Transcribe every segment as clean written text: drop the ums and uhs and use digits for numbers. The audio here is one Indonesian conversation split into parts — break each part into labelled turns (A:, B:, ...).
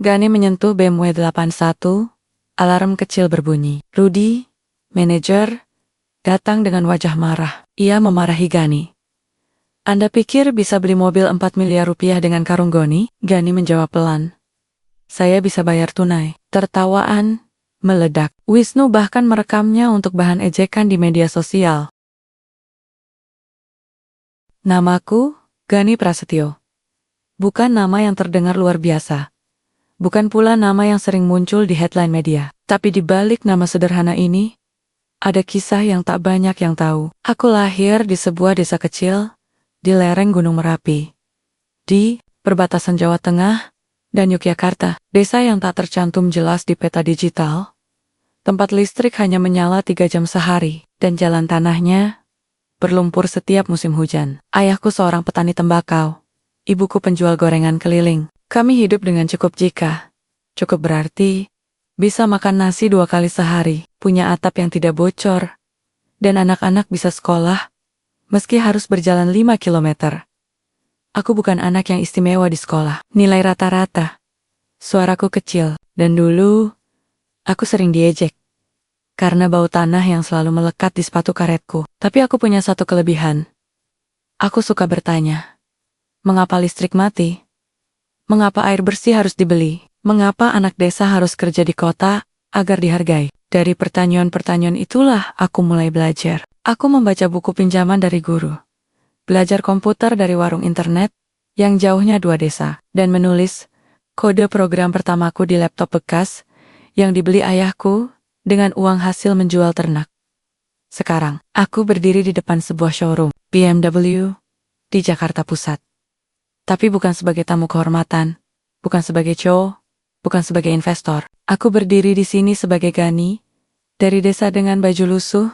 A: Gani menyentuh BMW 81, alarm kecil berbunyi. Rudy, manajer, datang dengan wajah marah. Ia memarahi Gani. Anda pikir bisa beli mobil 4 miliar rupiah dengan karung Goni? Gani menjawab pelan. Saya bisa bayar tunai. Tertawaan meledak. Wisnu bahkan merekamnya untuk bahan ejekan di media sosial. Namaku, Gani Prasetyo. Bukan nama yang terdengar luar biasa. Bukan pula nama yang sering muncul di headline media. Tapi di balik nama sederhana ini, ada kisah yang tak banyak yang tahu. Aku lahir di sebuah desa kecil, di lereng Gunung Merapi. Di perbatasan Jawa Tengah dan Yogyakarta, desa yang tak tercantum jelas di peta digital. Tempat listrik hanya menyala 3 jam sehari, dan jalan tanahnya berlumpur setiap musim hujan. Ayahku seorang petani tembakau, ibuku penjual gorengan keliling. Kami hidup dengan cukup jika. Cukup berarti, bisa makan nasi 2 kali sehari, punya atap yang tidak bocor, dan anak-anak bisa sekolah, meski harus berjalan 5 kilometer. Aku bukan anak yang istimewa di sekolah, nilai rata-rata. Suaraku kecil, dan dulu, aku sering diejek. Karena bau tanah yang selalu melekat di sepatu karetku. Tapi aku punya satu kelebihan. Aku suka bertanya. Mengapa listrik mati? Mengapa air bersih harus dibeli? Mengapa anak desa harus kerja di kota agar dihargai? Dari pertanyaan-pertanyaan itulah aku mulai belajar. Aku membaca buku pinjaman dari guru. Belajar komputer dari warung internet yang jauhnya 2 desa. Dan menulis kode program pertamaku di laptop bekas yang dibeli ayahku dengan uang hasil menjual ternak. Sekarang, aku berdiri di depan sebuah showroom BMW di Jakarta Pusat. Tapi bukan sebagai tamu kehormatan, bukan sebagai cowok, bukan sebagai investor. Aku berdiri di sini sebagai Gani, dari desa dengan baju lusuh,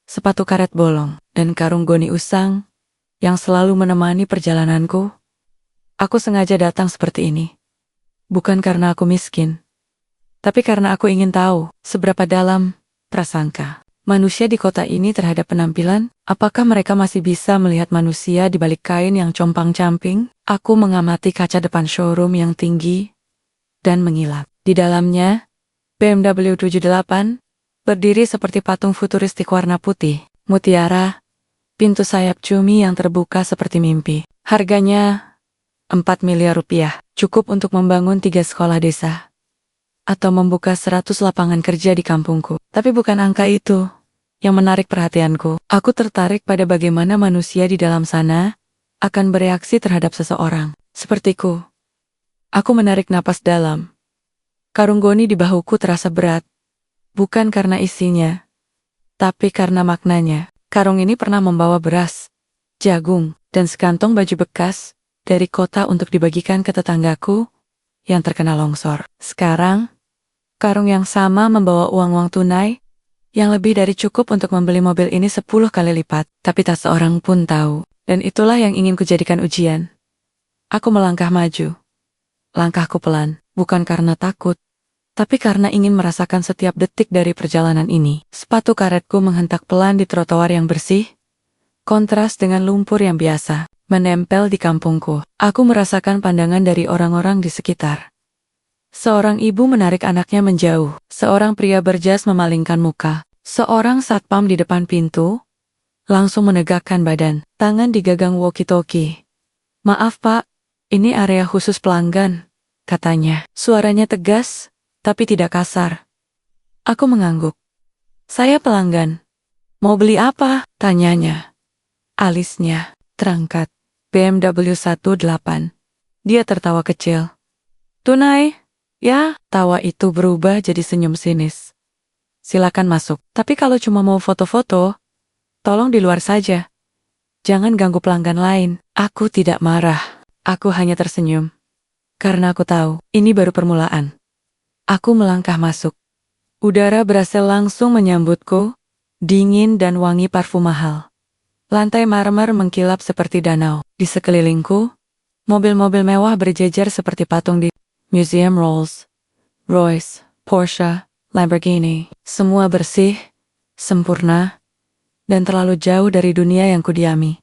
A: sepatu karet bolong, dan karung goni usang, yang selalu menemani perjalananku. Aku sengaja datang seperti ini. Bukan karena aku miskin, tapi karena aku ingin tahu seberapa dalam prasangka manusia di kota ini terhadap penampilan. Apakah mereka masih bisa melihat manusia di balik kain yang compang-camping? Aku mengamati kaca depan showroom yang tinggi dan mengilap. Di dalamnya, BMW 78 berdiri seperti patung futuristik warna putih, mutiara, pintu sayap cumi yang terbuka seperti mimpi. Harganya 4 miliar rupiah, cukup untuk membangun 3 sekolah desa atau membuka 100 lapangan kerja di kampungku. Tapi bukan angka itu yang menarik perhatianku. Aku tertarik pada bagaimana manusia di dalam sana akan bereaksi terhadap seseorang. Sepertiku. Aku menarik napas dalam. Karung goni di bahuku terasa berat. Bukan karena isinya, tapi karena maknanya. Karung ini pernah membawa beras, jagung, dan sekantong baju bekas dari kota untuk dibagikan ke tetanggaku yang terkena longsor. Sekarang, karung yang sama membawa uang-uang tunai yang lebih dari cukup untuk membeli mobil ini 10 kali lipat. Tapi tak seorang pun tahu. Dan itulah yang ingin kujadikan ujian. Aku melangkah maju. Langkahku pelan, bukan karena takut, tapi karena ingin merasakan setiap detik dari perjalanan ini. Sepatu karetku menghentak pelan di trotoar yang bersih, kontras dengan lumpur yang biasa menempel di kampungku. Aku merasakan pandangan dari orang-orang di sekitar. Seorang ibu menarik anaknya menjauh. Seorang pria berjas memalingkan muka. Seorang satpam di depan pintu langsung menegakkan badan. Tangan digagang walkie-talkie. Maaf pak, ini area khusus pelanggan, katanya. Suaranya tegas, tapi tidak kasar. Aku mengangguk. Saya pelanggan. Mau beli apa? Tanyanya. Alisnya terangkat. BMW 18. Dia tertawa kecil. Tunai? Ya, tawa itu berubah jadi senyum sinis. Silakan masuk. Tapi kalau cuma mau foto-foto, tolong di luar saja. Jangan ganggu pelanggan lain. Aku tidak marah. Aku hanya tersenyum. Karena aku tahu, ini baru permulaan. Aku melangkah masuk. Udara berasa langsung menyambutku, dingin dan wangi parfum mahal. Lantai marmer mengkilap seperti danau. Di sekelilingku, mobil-mobil mewah berjejer seperti patung di Museum Rolls Royce, Porsche, Lamborghini. Semua bersih, sempurna, dan terlalu jauh dari dunia yang kudiami.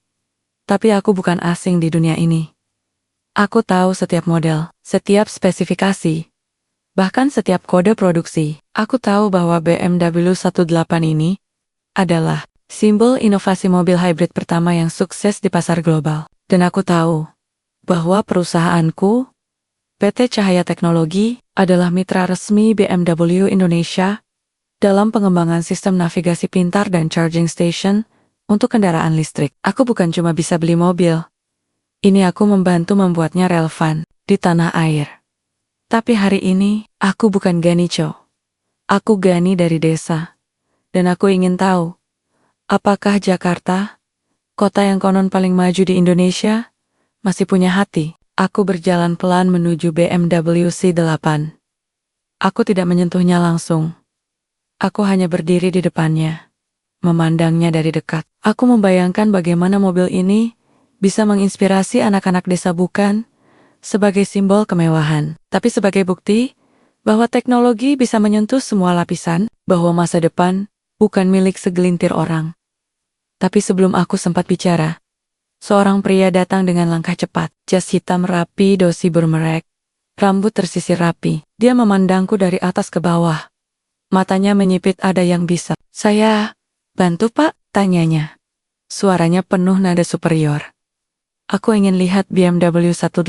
A: Tapi aku bukan asing di dunia ini. Aku tahu setiap model, setiap spesifikasi, bahkan setiap kode produksi. Aku tahu bahwa BMW 18 ini adalah simbol inovasi mobil hybrid pertama yang sukses di pasar global. Dan aku tahu bahwa perusahaanku, PT Cahaya Teknologi, adalah mitra resmi BMW Indonesia dalam pengembangan sistem navigasi pintar dan charging station untuk kendaraan listrik. Aku bukan cuma bisa beli mobil. Ini aku membantu membuatnya relevan di tanah air. Tapi hari ini, aku bukan Gani Cho. Aku Gani dari desa. Dan aku ingin tahu, apakah Jakarta, kota yang konon paling maju di Indonesia, masih punya hati? Aku berjalan pelan menuju BMW C8. Aku tidak menyentuhnya langsung. Aku hanya berdiri di depannya, memandangnya dari dekat. Aku membayangkan bagaimana mobil ini bisa menginspirasi anak-anak desa, bukan sebagai simbol kemewahan, tapi sebagai bukti bahwa teknologi bisa menyentuh semua lapisan, bahwa masa depan bukan milik segelintir orang. Tapi sebelum aku sempat bicara, seorang pria datang dengan langkah cepat, jas hitam rapi, dosi bermerek, rambut tersisir rapi. Dia memandangku dari atas ke bawah. Matanya menyipit, ada yang bisa saya bantu, Pak? Tanyanya. Suaranya penuh nada superior. Aku ingin lihat BMW 18.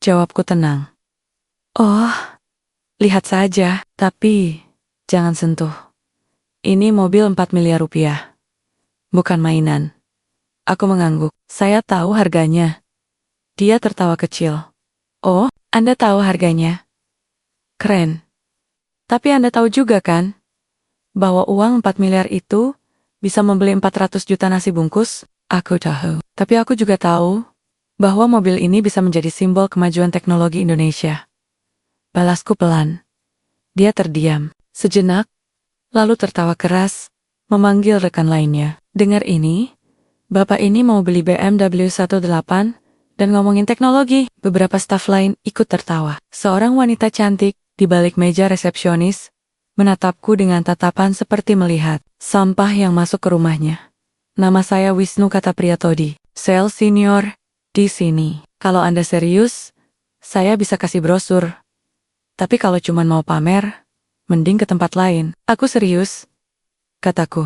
A: Jawabku tenang. Oh, lihat saja, tapi jangan sentuh. Ini mobil 4 miliar rupiah. Bukan mainan. Aku mengangguk. Saya tahu harganya. Dia tertawa kecil. Oh, Anda tahu harganya? Keren. Tapi Anda tahu juga kan, bahwa uang 4 miliar itu bisa membeli 400 juta nasi bungkus? Aku tahu. Tapi aku juga tahu bahwa mobil ini bisa menjadi simbol kemajuan teknologi Indonesia. Balasku pelan. Dia terdiam sejenak, lalu tertawa keras, memanggil rekan lainnya. Dengar ini, Bapak ini mau beli BMW 18 dan ngomongin teknologi. Beberapa staf lain ikut tertawa. Seorang wanita cantik di balik meja resepsionis menatapku dengan tatapan seperti melihat sampah yang masuk ke rumahnya. Nama saya Wisnu, kata pria tadi. Sales senior di sini. Kalau Anda serius, saya bisa kasih brosur. Tapi kalau cuma mau pamer, mending ke tempat lain. Aku serius, kataku.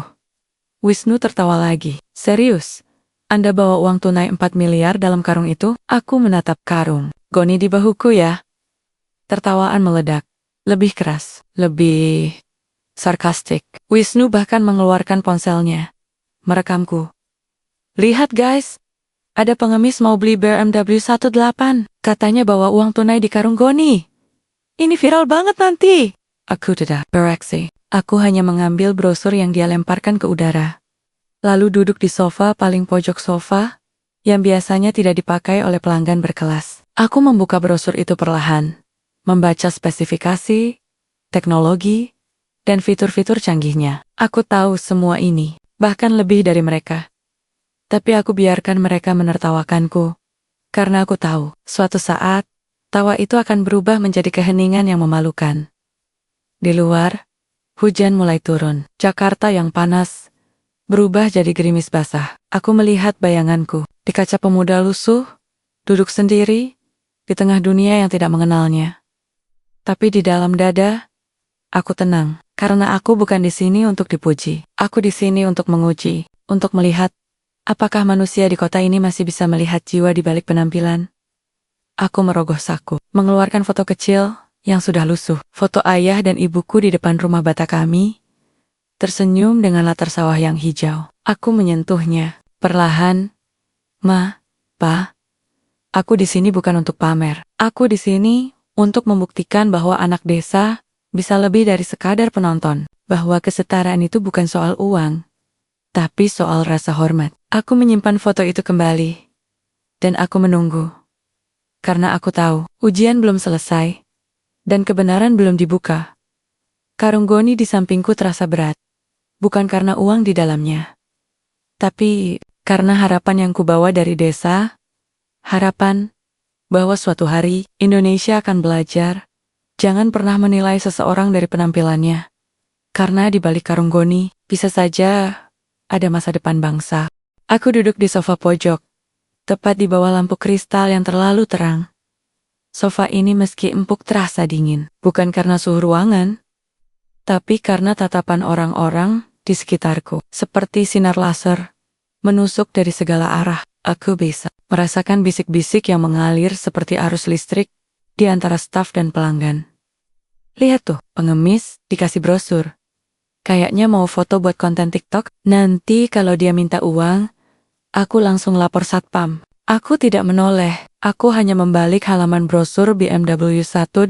A: Wisnu tertawa lagi. Serius? Anda bawa uang tunai 4 miliar dalam karung itu? Aku menatap karung. Goni di bahuku ya. Tertawaan meledak. Lebih keras. Lebih sarkastik. Wisnu bahkan mengeluarkan ponselnya. Merekamku. Lihat guys. Ada pengemis mau beli BMW 18. Katanya bawa uang tunai di karung Goni. Ini viral banget nanti. Aku tidak bereaksi. Aku hanya mengambil brosur yang dia lemparkan ke udara. Lalu duduk di sofa paling pojok sofa, yang biasanya tidak dipakai oleh pelanggan berkelas. Aku membuka brosur itu perlahan, membaca spesifikasi, teknologi, dan fitur-fitur canggihnya. Aku tahu semua ini, bahkan lebih dari mereka. Tapi aku biarkan mereka menertawakanku, karena aku tahu, suatu saat, tawa itu akan berubah menjadi keheningan yang memalukan. Di luar, hujan mulai turun. Jakarta yang panas berubah jadi gerimis basah. Aku melihat bayanganku di kaca, pemuda lusuh, duduk sendiri di tengah dunia yang tidak mengenalnya. Tapi di dalam dada, aku tenang, karena aku bukan di sini untuk dipuji. Aku di sini untuk menguji, untuk melihat apakah manusia di kota ini masih bisa melihat jiwa di balik penampilan. Aku merogoh saku, mengeluarkan foto kecil yang sudah lusuh. Foto ayah dan ibuku di depan rumah bata kami, tersenyum dengan latar sawah yang hijau. Aku menyentuhnya, perlahan. Ma, Pa, aku di sini bukan untuk pamer. Aku di sini untuk membuktikan bahwa anak desa bisa lebih dari sekadar penonton. Bahwa kesetaraan itu bukan soal uang, tapi soal rasa hormat. Aku menyimpan foto itu kembali. Dan aku menunggu. Karena aku tahu, ujian belum selesai. Dan kebenaran belum dibuka. Karung Goni di sampingku terasa berat. Bukan karena uang di dalamnya. Tapi karena harapan yang kubawa dari desa. Harapan bahwa suatu hari Indonesia akan belajar. Jangan pernah menilai seseorang dari penampilannya. Karena di balik karung Goni, bisa saja ada masa depan bangsa. Aku duduk di sofa pojok. tepat di bawah lampu kristal yang terlalu terang. Sofa ini meski empuk terasa dingin, bukan karena suhu ruangan, tapi karena tatapan orang-orang di sekitarku. Seperti sinar laser, menusuk dari segala arah. Aku bisa merasakan bisik-bisik yang mengalir seperti arus listrik di antara staf dan pelanggan. Lihat tuh, pengemis dikasih brosur. Kayaknya mau foto buat konten TikTok. Nanti kalau dia minta uang, aku langsung lapor satpam. Aku tidak menoleh, aku hanya membalik halaman brosur BMW 18.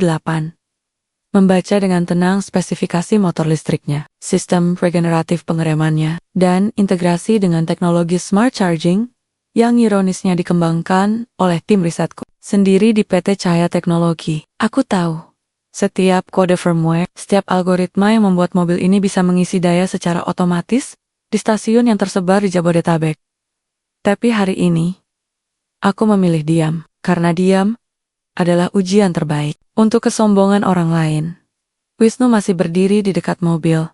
A: Membaca dengan tenang spesifikasi motor listriknya, sistem regeneratif pengeremannya, dan integrasi dengan teknologi smart charging yang ironisnya dikembangkan oleh tim risetku sendiri di PT Cahaya Teknologi. Aku tahu, setiap kode firmware, setiap algoritma yang membuat mobil ini bisa mengisi daya secara otomatis di stasiun yang tersebar di Jabodetabek. Tapi hari ini, aku memilih diam, karena diam adalah ujian terbaik untuk kesombongan orang lain. Wisnu masih berdiri di dekat mobil,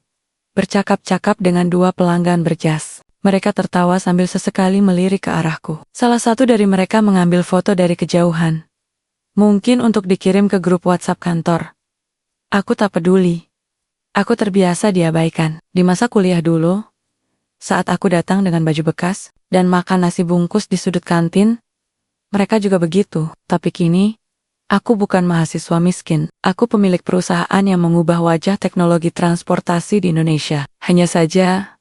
A: bercakap-cakap dengan dua pelanggan berjas. Mereka tertawa sambil sesekali melirik ke arahku. Salah satu dari mereka mengambil foto dari kejauhan. Mungkin untuk dikirim ke grup WhatsApp kantor. Aku tak peduli. Aku terbiasa diabaikan. Di masa kuliah dulu, saat aku datang dengan baju bekas dan makan nasi bungkus di sudut kantin, mereka juga begitu. Tapi kini, aku bukan mahasiswa miskin. Aku pemilik perusahaan yang mengubah wajah teknologi transportasi di Indonesia. Hanya saja,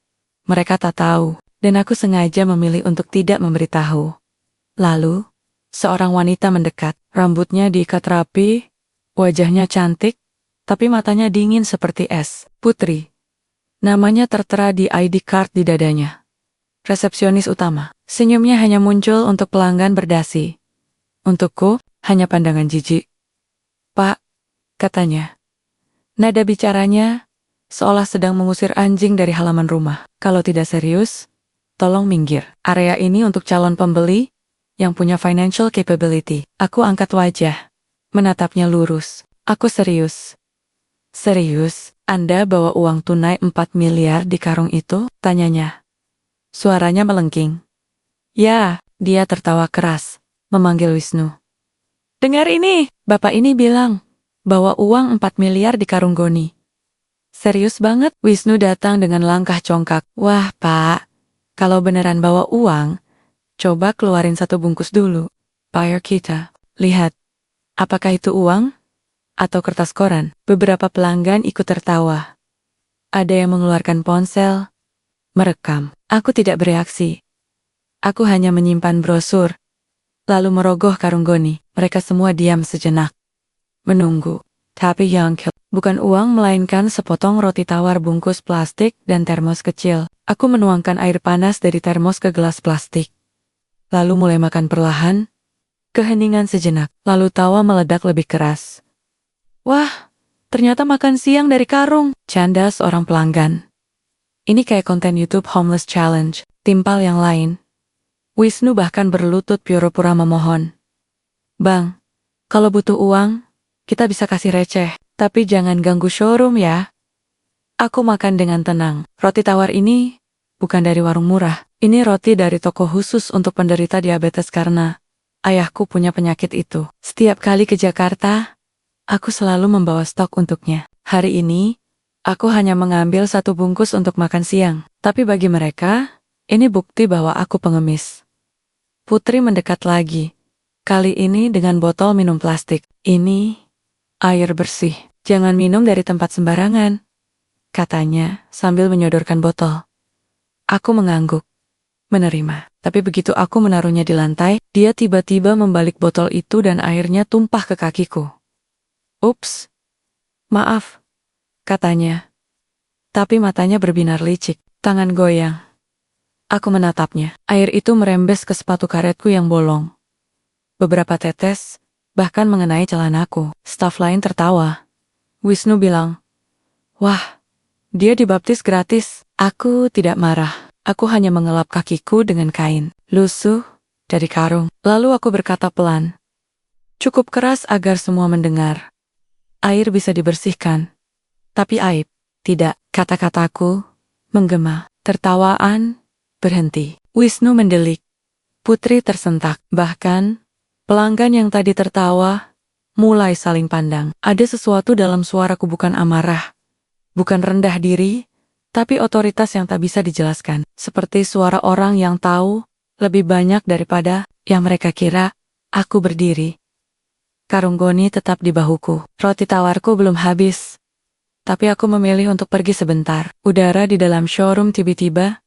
A: mereka tak tahu, dan aku sengaja memilih untuk tidak memberitahu. Lalu, seorang wanita mendekat. Rambutnya diikat rapi, wajahnya cantik, tapi matanya dingin seperti es. Putri. Namanya tertera di ID card di dadanya. Resepsionis utama. Senyumnya hanya muncul untuk pelanggan berdasi. Untukku, hanya pandangan jijik. Pak, katanya. Nada bicaranya seolah sedang mengusir anjing dari halaman rumah. Kalau tidak serius, tolong minggir. Area ini untuk calon pembeli yang punya financial capability. Aku angkat wajah, menatapnya lurus. Aku serius. Serius, Anda bawa uang tunai 4 miliar di karung itu? Tanyanya. Suaranya melengking. Ya, dia tertawa keras, memanggil Wisnu. Dengar ini, bapak ini bilang, bawa uang 4 miliar di karung Goni. Serius banget? Wisnu datang dengan langkah congkak. Wah pak, kalau beneran bawa uang, coba keluarin satu bungkus dulu. Bayar kita. Lihat, apakah itu uang? Atau kertas koran? Beberapa pelanggan ikut tertawa. Ada yang mengeluarkan ponsel, merekam. Aku tidak bereaksi. Aku hanya menyimpan brosur, lalu merogoh karung Goni. Mereka semua diam sejenak. Menunggu. Tapi yang bukan uang melainkan sepotong roti tawar bungkus plastik dan termos kecil. Aku menuangkan air panas dari termos ke gelas plastik. Lalu mulai makan perlahan. Keheningan sejenak, lalu tawa meledak lebih keras. Wah, ternyata makan siang dari karung. Canda seorang pelanggan. Ini kayak konten YouTube Homeless Challenge, timpal yang lain. Wisnu bahkan berlutut pura-pura memohon. Bang, kalau butuh uang, kita bisa kasih receh, tapi jangan ganggu showroom ya. Aku makan dengan tenang. Roti tawar ini bukan dari warung murah. Ini roti dari toko khusus untuk penderita diabetes karena ayahku punya penyakit itu. Setiap kali ke Jakarta, aku selalu membawa stok untuknya. Hari ini, aku hanya mengambil satu bungkus untuk makan siang. Tapi bagi mereka, ini bukti bahwa aku pengemis. Putri mendekat lagi. Kali ini dengan botol minum plastik. Ini air bersih. Jangan minum dari tempat sembarangan, katanya sambil menyodorkan botol. Aku mengangguk, menerima. Tapi begitu aku menaruhnya di lantai, dia tiba-tiba membalik botol itu dan airnya tumpah ke kakiku. Ups, maaf, katanya. Tapi matanya berbinar licik, tangan goyang. Aku menatapnya. Air itu merembes ke sepatu karetku yang bolong. Beberapa tetes, bahkan mengenai celanaku. Staf lain tertawa. Wisnu bilang, wah, dia dibaptis gratis. Aku tidak marah. Aku hanya mengelap kakiku dengan kain lusuh dari karung. Lalu aku berkata pelan. Cukup keras agar semua mendengar. Air bisa dibersihkan. Tapi aib, tidak. Kata-kataku menggema. Tertawaan berhenti. Wisnu mendelik. Putri tersentak. Bahkan, pelanggan yang tadi tertawa mulai saling pandang. Ada sesuatu dalam suaraku, bukan amarah, bukan rendah diri, tapi otoritas yang tak bisa dijelaskan. Seperti suara orang yang tahu lebih banyak daripada yang mereka kira. Aku berdiri. Karung goni tetap di bahuku. Roti tawarku belum habis. Tapi aku memilih untuk pergi sebentar. Udara di dalam showroom tiba-tiba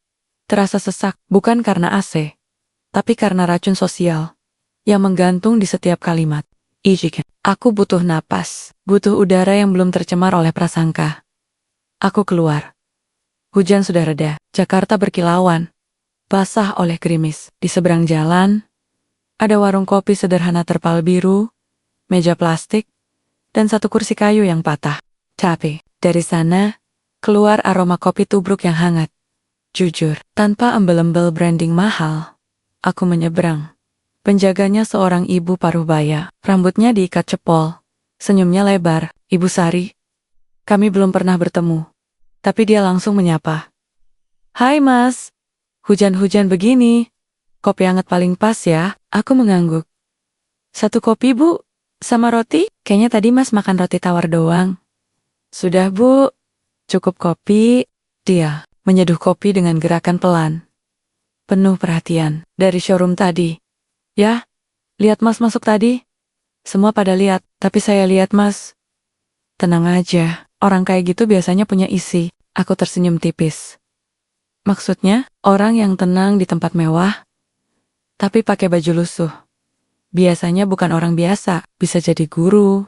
A: terasa sesak, bukan karena AC, tapi karena racun sosial yang menggantung di setiap kalimat. Ijikan. Aku butuh napas, butuh udara yang belum tercemar oleh prasangka. Aku keluar. Hujan sudah reda. Jakarta berkilauan, basah oleh gerimis. Di seberang jalan, ada warung kopi sederhana terpal biru, meja plastik, dan satu kursi kayu yang patah. Tapi, dari sana, keluar aroma kopi tubruk yang hangat. Jujur, tanpa embel-embel branding mahal, aku menyeberang. Penjaganya seorang ibu paruh baya, rambutnya diikat cepol, senyumnya lebar. Ibu Sari. Kami belum pernah bertemu, tapi dia langsung menyapa. Hai Mas, hujan-hujan begini, kopi hangat paling pas ya. Aku mengangguk. Satu kopi Bu, sama roti? Kayaknya tadi Mas makan roti tawar doang. Sudah Bu, cukup kopi. Dia menyeduh kopi dengan gerakan pelan, penuh perhatian. Dari showroom tadi. Ya, lihat Mas masuk tadi. Semua pada lihat, tapi saya lihat Mas. Tenang aja, orang kayak gitu biasanya punya isi. Aku tersenyum tipis. Maksudnya, orang yang tenang di tempat mewah, tapi pakai baju lusuh. Biasanya bukan orang biasa, bisa jadi guru,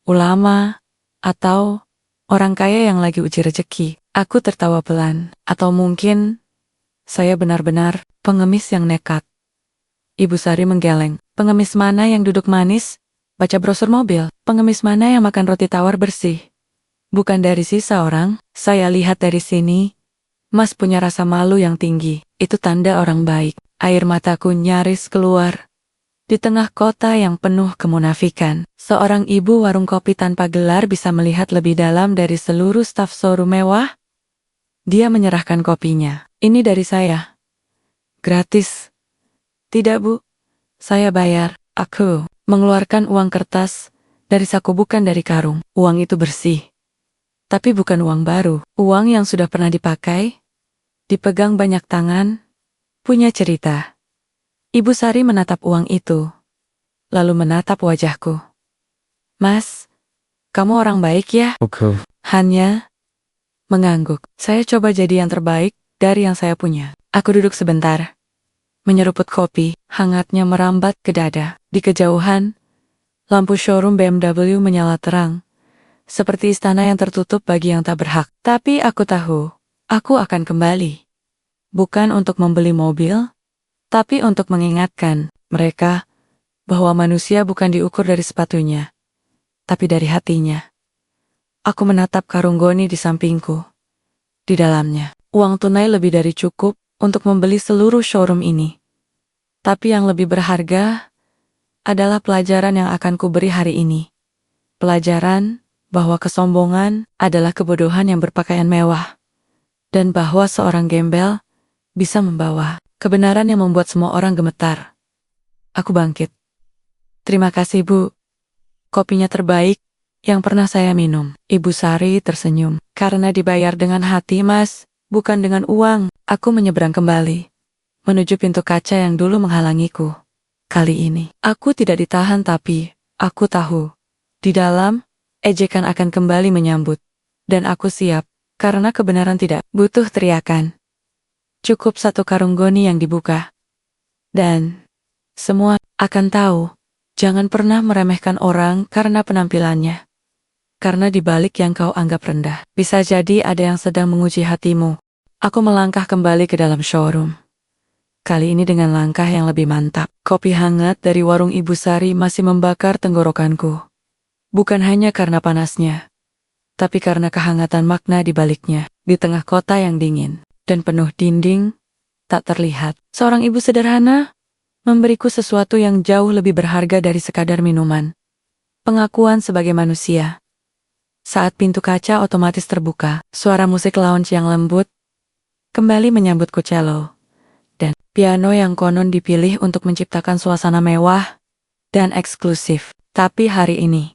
A: ulama, atau orang kaya yang lagi uji rezeki. Aku tertawa pelan, atau mungkin saya benar-benar pengemis yang nekat. Ibu Sari menggeleng. Pengemis mana yang duduk manis, baca brosur mobil? Pengemis mana yang makan roti tawar bersih? Bukan dari sisa orang. Saya lihat dari sini, Mas punya rasa malu yang tinggi. Itu tanda orang baik. Air mataku nyaris keluar. Di tengah kota yang penuh kemunafikan, seorang ibu warung kopi tanpa gelar bisa melihat lebih dalam dari seluruh staf showroom mewah. Dia menyerahkan kopinya. Ini dari saya. Gratis. Tidak Bu, saya bayar. Aku mengeluarkan uang kertas dari saku, bukan dari karung. Uang itu bersih. Tapi bukan uang baru. Uang yang sudah pernah dipakai, dipegang banyak tangan, punya cerita. Ibu Sari menatap uang itu, lalu menatap wajahku. Mas, kamu orang baik ya?
B: Oke.
A: Hanya mengangguk. Saya coba jadi yang terbaik dari yang saya punya. Aku duduk sebentar, menyeruput kopi, hangatnya merambat ke dada. Di kejauhan, lampu showroom BMW menyala terang, seperti istana yang tertutup bagi yang tak berhak. Tapi aku tahu, aku akan kembali. Bukan untuk membeli mobil, tapi untuk mengingatkan mereka bahwa manusia bukan diukur dari sepatunya, tapi dari hatinya. Aku menatap karung goni di sampingku. Di dalamnya, uang tunai lebih dari cukup untuk membeli seluruh showroom ini. Tapi yang lebih berharga adalah pelajaran yang akan kuberi hari ini. Pelajaran bahwa kesombongan adalah kebodohan yang berpakaian mewah. Dan bahwa seorang gembel bisa membawa kebenaran yang membuat semua orang gemetar. Aku bangkit. Terima kasih Bu. Kopinya terbaik yang pernah saya minum. Ibu Sari tersenyum. Karena dibayar dengan hati Mas, bukan dengan uang. Aku menyeberang kembali, menuju pintu kaca yang dulu menghalangiku. Kali ini, aku tidak ditahan, tapi aku tahu, di dalam, ejekan akan kembali menyambut. Dan aku siap, karena kebenaran tidak butuh teriakan. Cukup satu karung goni yang dibuka. Dan semua akan tahu, jangan pernah meremehkan orang karena penampilannya. Karena di balik yang kau anggap rendah, bisa jadi ada yang sedang menguji hatimu. Aku melangkah kembali ke dalam showroom. Kali ini dengan langkah yang lebih mantap. Kopi hangat dari warung Ibu Sari masih membakar tenggorokanku. Bukan hanya karena panasnya, tapi karena kehangatan makna di baliknya. Di tengah kota yang dingin dan penuh dinding, tak terlihat, seorang ibu sederhana memberiku sesuatu yang jauh lebih berharga dari sekadar minuman. Pengakuan sebagai manusia. Saat pintu kaca otomatis terbuka, suara musik lounge yang lembut kembali menyambutku cello. dan piano yang konon dipilih untuk menciptakan suasana mewah dan eksklusif. Tapi hari ini,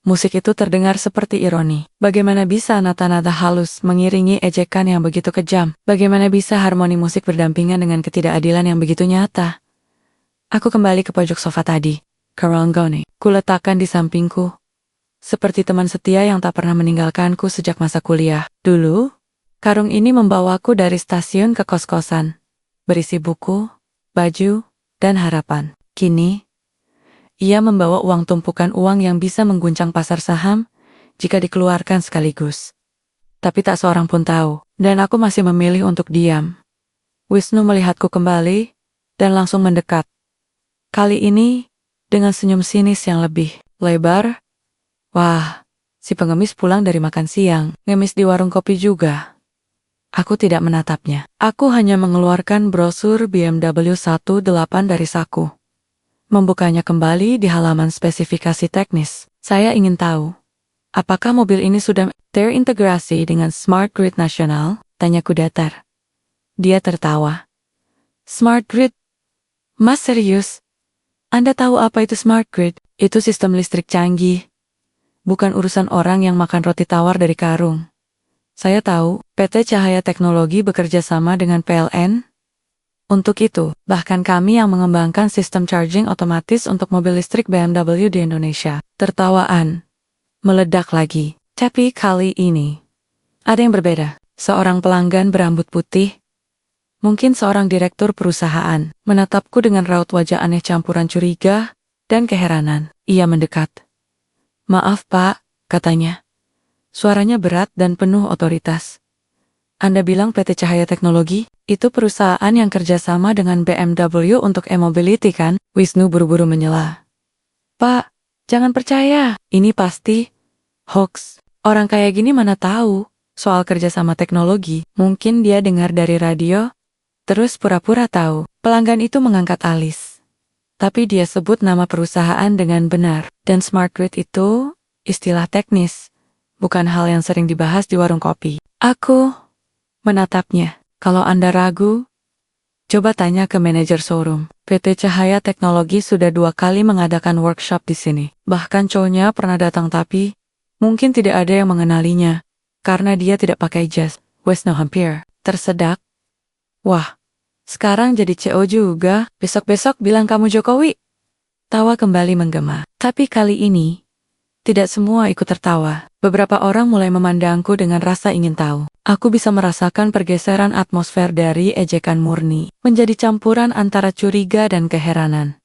A: musik itu terdengar seperti ironi. Bagaimana bisa nada-nada halus mengiringi ejekan yang begitu kejam? Bagaimana bisa harmoni musik berdampingan dengan ketidakadilan yang begitu nyata? Aku kembali ke pojok sofa tadi. Karung Goni kuletakkan di sampingku, seperti teman setia yang tak pernah meninggalkanku sejak masa kuliah. Dulu, karung ini membawaku dari stasiun ke kos-kosan, berisi buku, baju, dan harapan. Kini, ia membawa tumpukan uang yang bisa mengguncang pasar saham jika dikeluarkan sekaligus. Tapi tak seorang pun tahu, dan aku masih memilih untuk diam. Wisnu melihatku kembali dan langsung mendekat. Kali ini, dengan senyum sinis yang lebih lebar. Wah, si pengemis pulang dari makan siang, ngemis di warung kopi juga. Aku tidak menatapnya. Aku hanya mengeluarkan brosur BMW 18 dari saku. Membukanya kembali di halaman spesifikasi teknis. Saya ingin tahu, apakah mobil ini sudah terintegrasi dengan Smart Grid nasional? Tanyaku datar. Dia tertawa. Smart Grid? Mas serius? Anda tahu apa itu Smart Grid? Itu sistem listrik canggih. Bukan urusan orang yang makan roti tawar dari karung. Saya tahu, PT Cahaya Teknologi bekerja sama dengan PLN. Untuk itu, bahkan kami yang mengembangkan sistem charging otomatis untuk mobil listrik BMW di Indonesia. Tertawaan meledak lagi. Tapi kali ini, ada yang berbeda. Seorang pelanggan berambut putih, mungkin seorang direktur perusahaan, menatapku dengan raut wajah aneh campuran curiga dan keheranan. Ia mendekat. Maaf Pak, katanya. Suaranya berat dan penuh otoritas. Anda bilang PT Cahaya Teknologi, itu perusahaan yang kerjasama dengan BMW untuk e-mobility kan? Wisnu buru-buru menyela. Pak, jangan percaya, ini pasti hoax. Orang kayak gini mana tahu soal kerjasama teknologi. Mungkin dia dengar dari radio, terus pura-pura tahu. Pelanggan itu mengangkat alis. Tapi dia sebut nama perusahaan dengan benar. Dan Smart Grid itu istilah teknis, bukan hal yang sering dibahas di warung kopi. Aku menatapnya. Kalau Anda ragu, coba tanya ke manajer showroom. PT Cahaya Teknologi sudah 2 kali mengadakan workshop di sini. Bahkan cowoknya pernah datang tapi mungkin tidak ada yang mengenalinya karena dia tidak pakai jas. Wisnu hampir tersedak. Wah, sekarang jadi CO juga. Besok-besok bilang kamu Jokowi. Tawa kembali menggema. Tapi kali ini, tidak semua ikut tertawa. Beberapa orang mulai memandangku dengan rasa ingin tahu. Aku bisa merasakan pergeseran atmosfer dari ejekan murni, menjadi campuran antara curiga dan keheranan.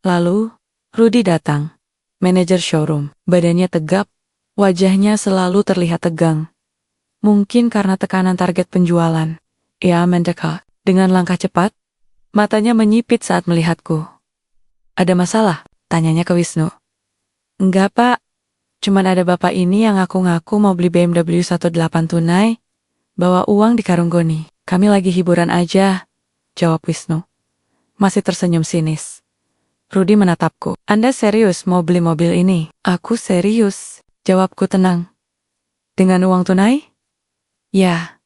A: Lalu, Rudy datang. Manajer showroom. Badannya tegap, wajahnya selalu terlihat tegang. Mungkin karena tekanan target penjualan. Ia mendekat. Dengan langkah cepat, matanya menyipit saat melihatku. Ada masalah? Tanyanya ke Wisnu. Enggak Pak, cuman ada bapak ini yang ngaku-ngaku mau beli BMW 18 tunai, bawa uang di karung goni. Kami lagi hiburan aja, jawab Wisnu. Masih tersenyum sinis. Rudy menatapku. Anda serius mau beli mobil ini? Aku serius, jawabku tenang. Dengan uang tunai? Ya.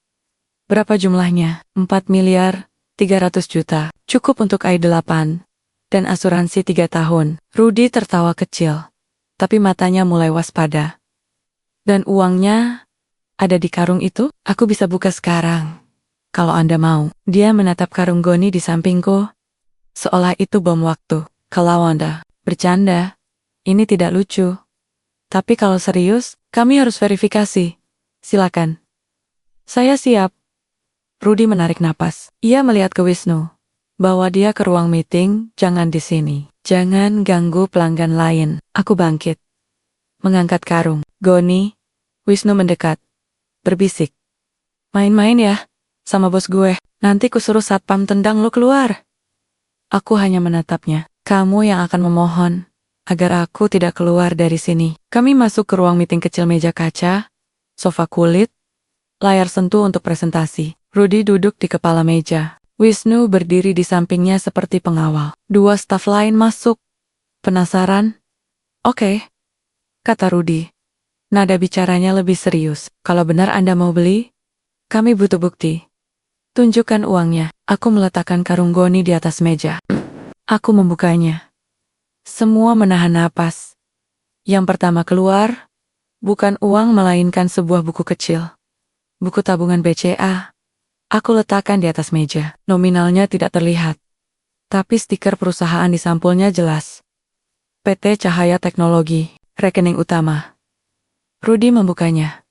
A: Berapa jumlahnya? 4 miliar 300 juta. Cukup untuk i8 dan asuransi 3 tahun. Rudy tertawa kecil, tapi matanya mulai waspada. Dan uangnya ada di karung itu? Aku bisa buka sekarang, kalau Anda mau. Dia menatap karung goni di sampingku, seolah itu bom waktu. Kalau Anda bercanda, ini tidak lucu. Tapi kalau serius, kami harus verifikasi. Silakan. Saya siap. Rudy menarik napas. Ia melihat ke Wisnu, bawa dia ke ruang meeting, jangan di sini. Jangan ganggu pelanggan lain. Aku bangkit, mengangkat karung. Goni, Wisnu mendekat, berbisik. Main-main ya, sama bos gue. Nanti kusuruh satpam tendang lo keluar. Aku hanya menatapnya. Kamu yang akan memohon agar aku tidak keluar dari sini. Kami masuk ke ruang meeting kecil, meja kaca, sofa kulit, layar sentuh untuk presentasi. Rudy duduk di kepala meja. Wisnu berdiri di sampingnya seperti pengawal. 2 staf lain masuk. Penasaran? Oke, kata Rudy. Nada bicaranya lebih serius. Kalau benar Anda mau beli, kami butuh bukti. Tunjukkan uangnya. Aku meletakkan karung goni di atas meja. Aku membukanya. Semua menahan napas. Yang pertama keluar, bukan uang melainkan sebuah buku kecil. Buku tabungan BCA. Aku letakkan di atas meja. Nominalnya tidak terlihat. Tapi stiker perusahaan di sampulnya jelas. PT Cahaya Teknologi, rekening utama. Rudy membukanya.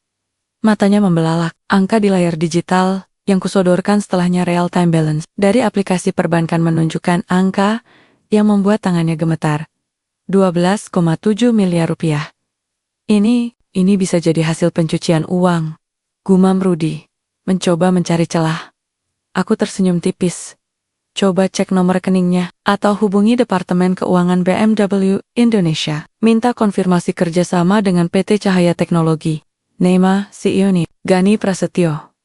A: Matanya membelalak. Angka di layar digital yang kusodorkan setelahnya real time balance dari aplikasi perbankan menunjukkan angka yang membuat tangannya gemetar. 12,7 miliar rupiah. Ini bisa jadi hasil pencucian uang. Gumam Rudy, mencoba mencari celah. Aku tersenyum tipis. Coba cek nomor rekeningnya, atau hubungi Departemen Keuangan BMW Indonesia. Minta konfirmasi kerjasama dengan PT Cahaya Teknologi. Nema, CEO Gani Prasetyo.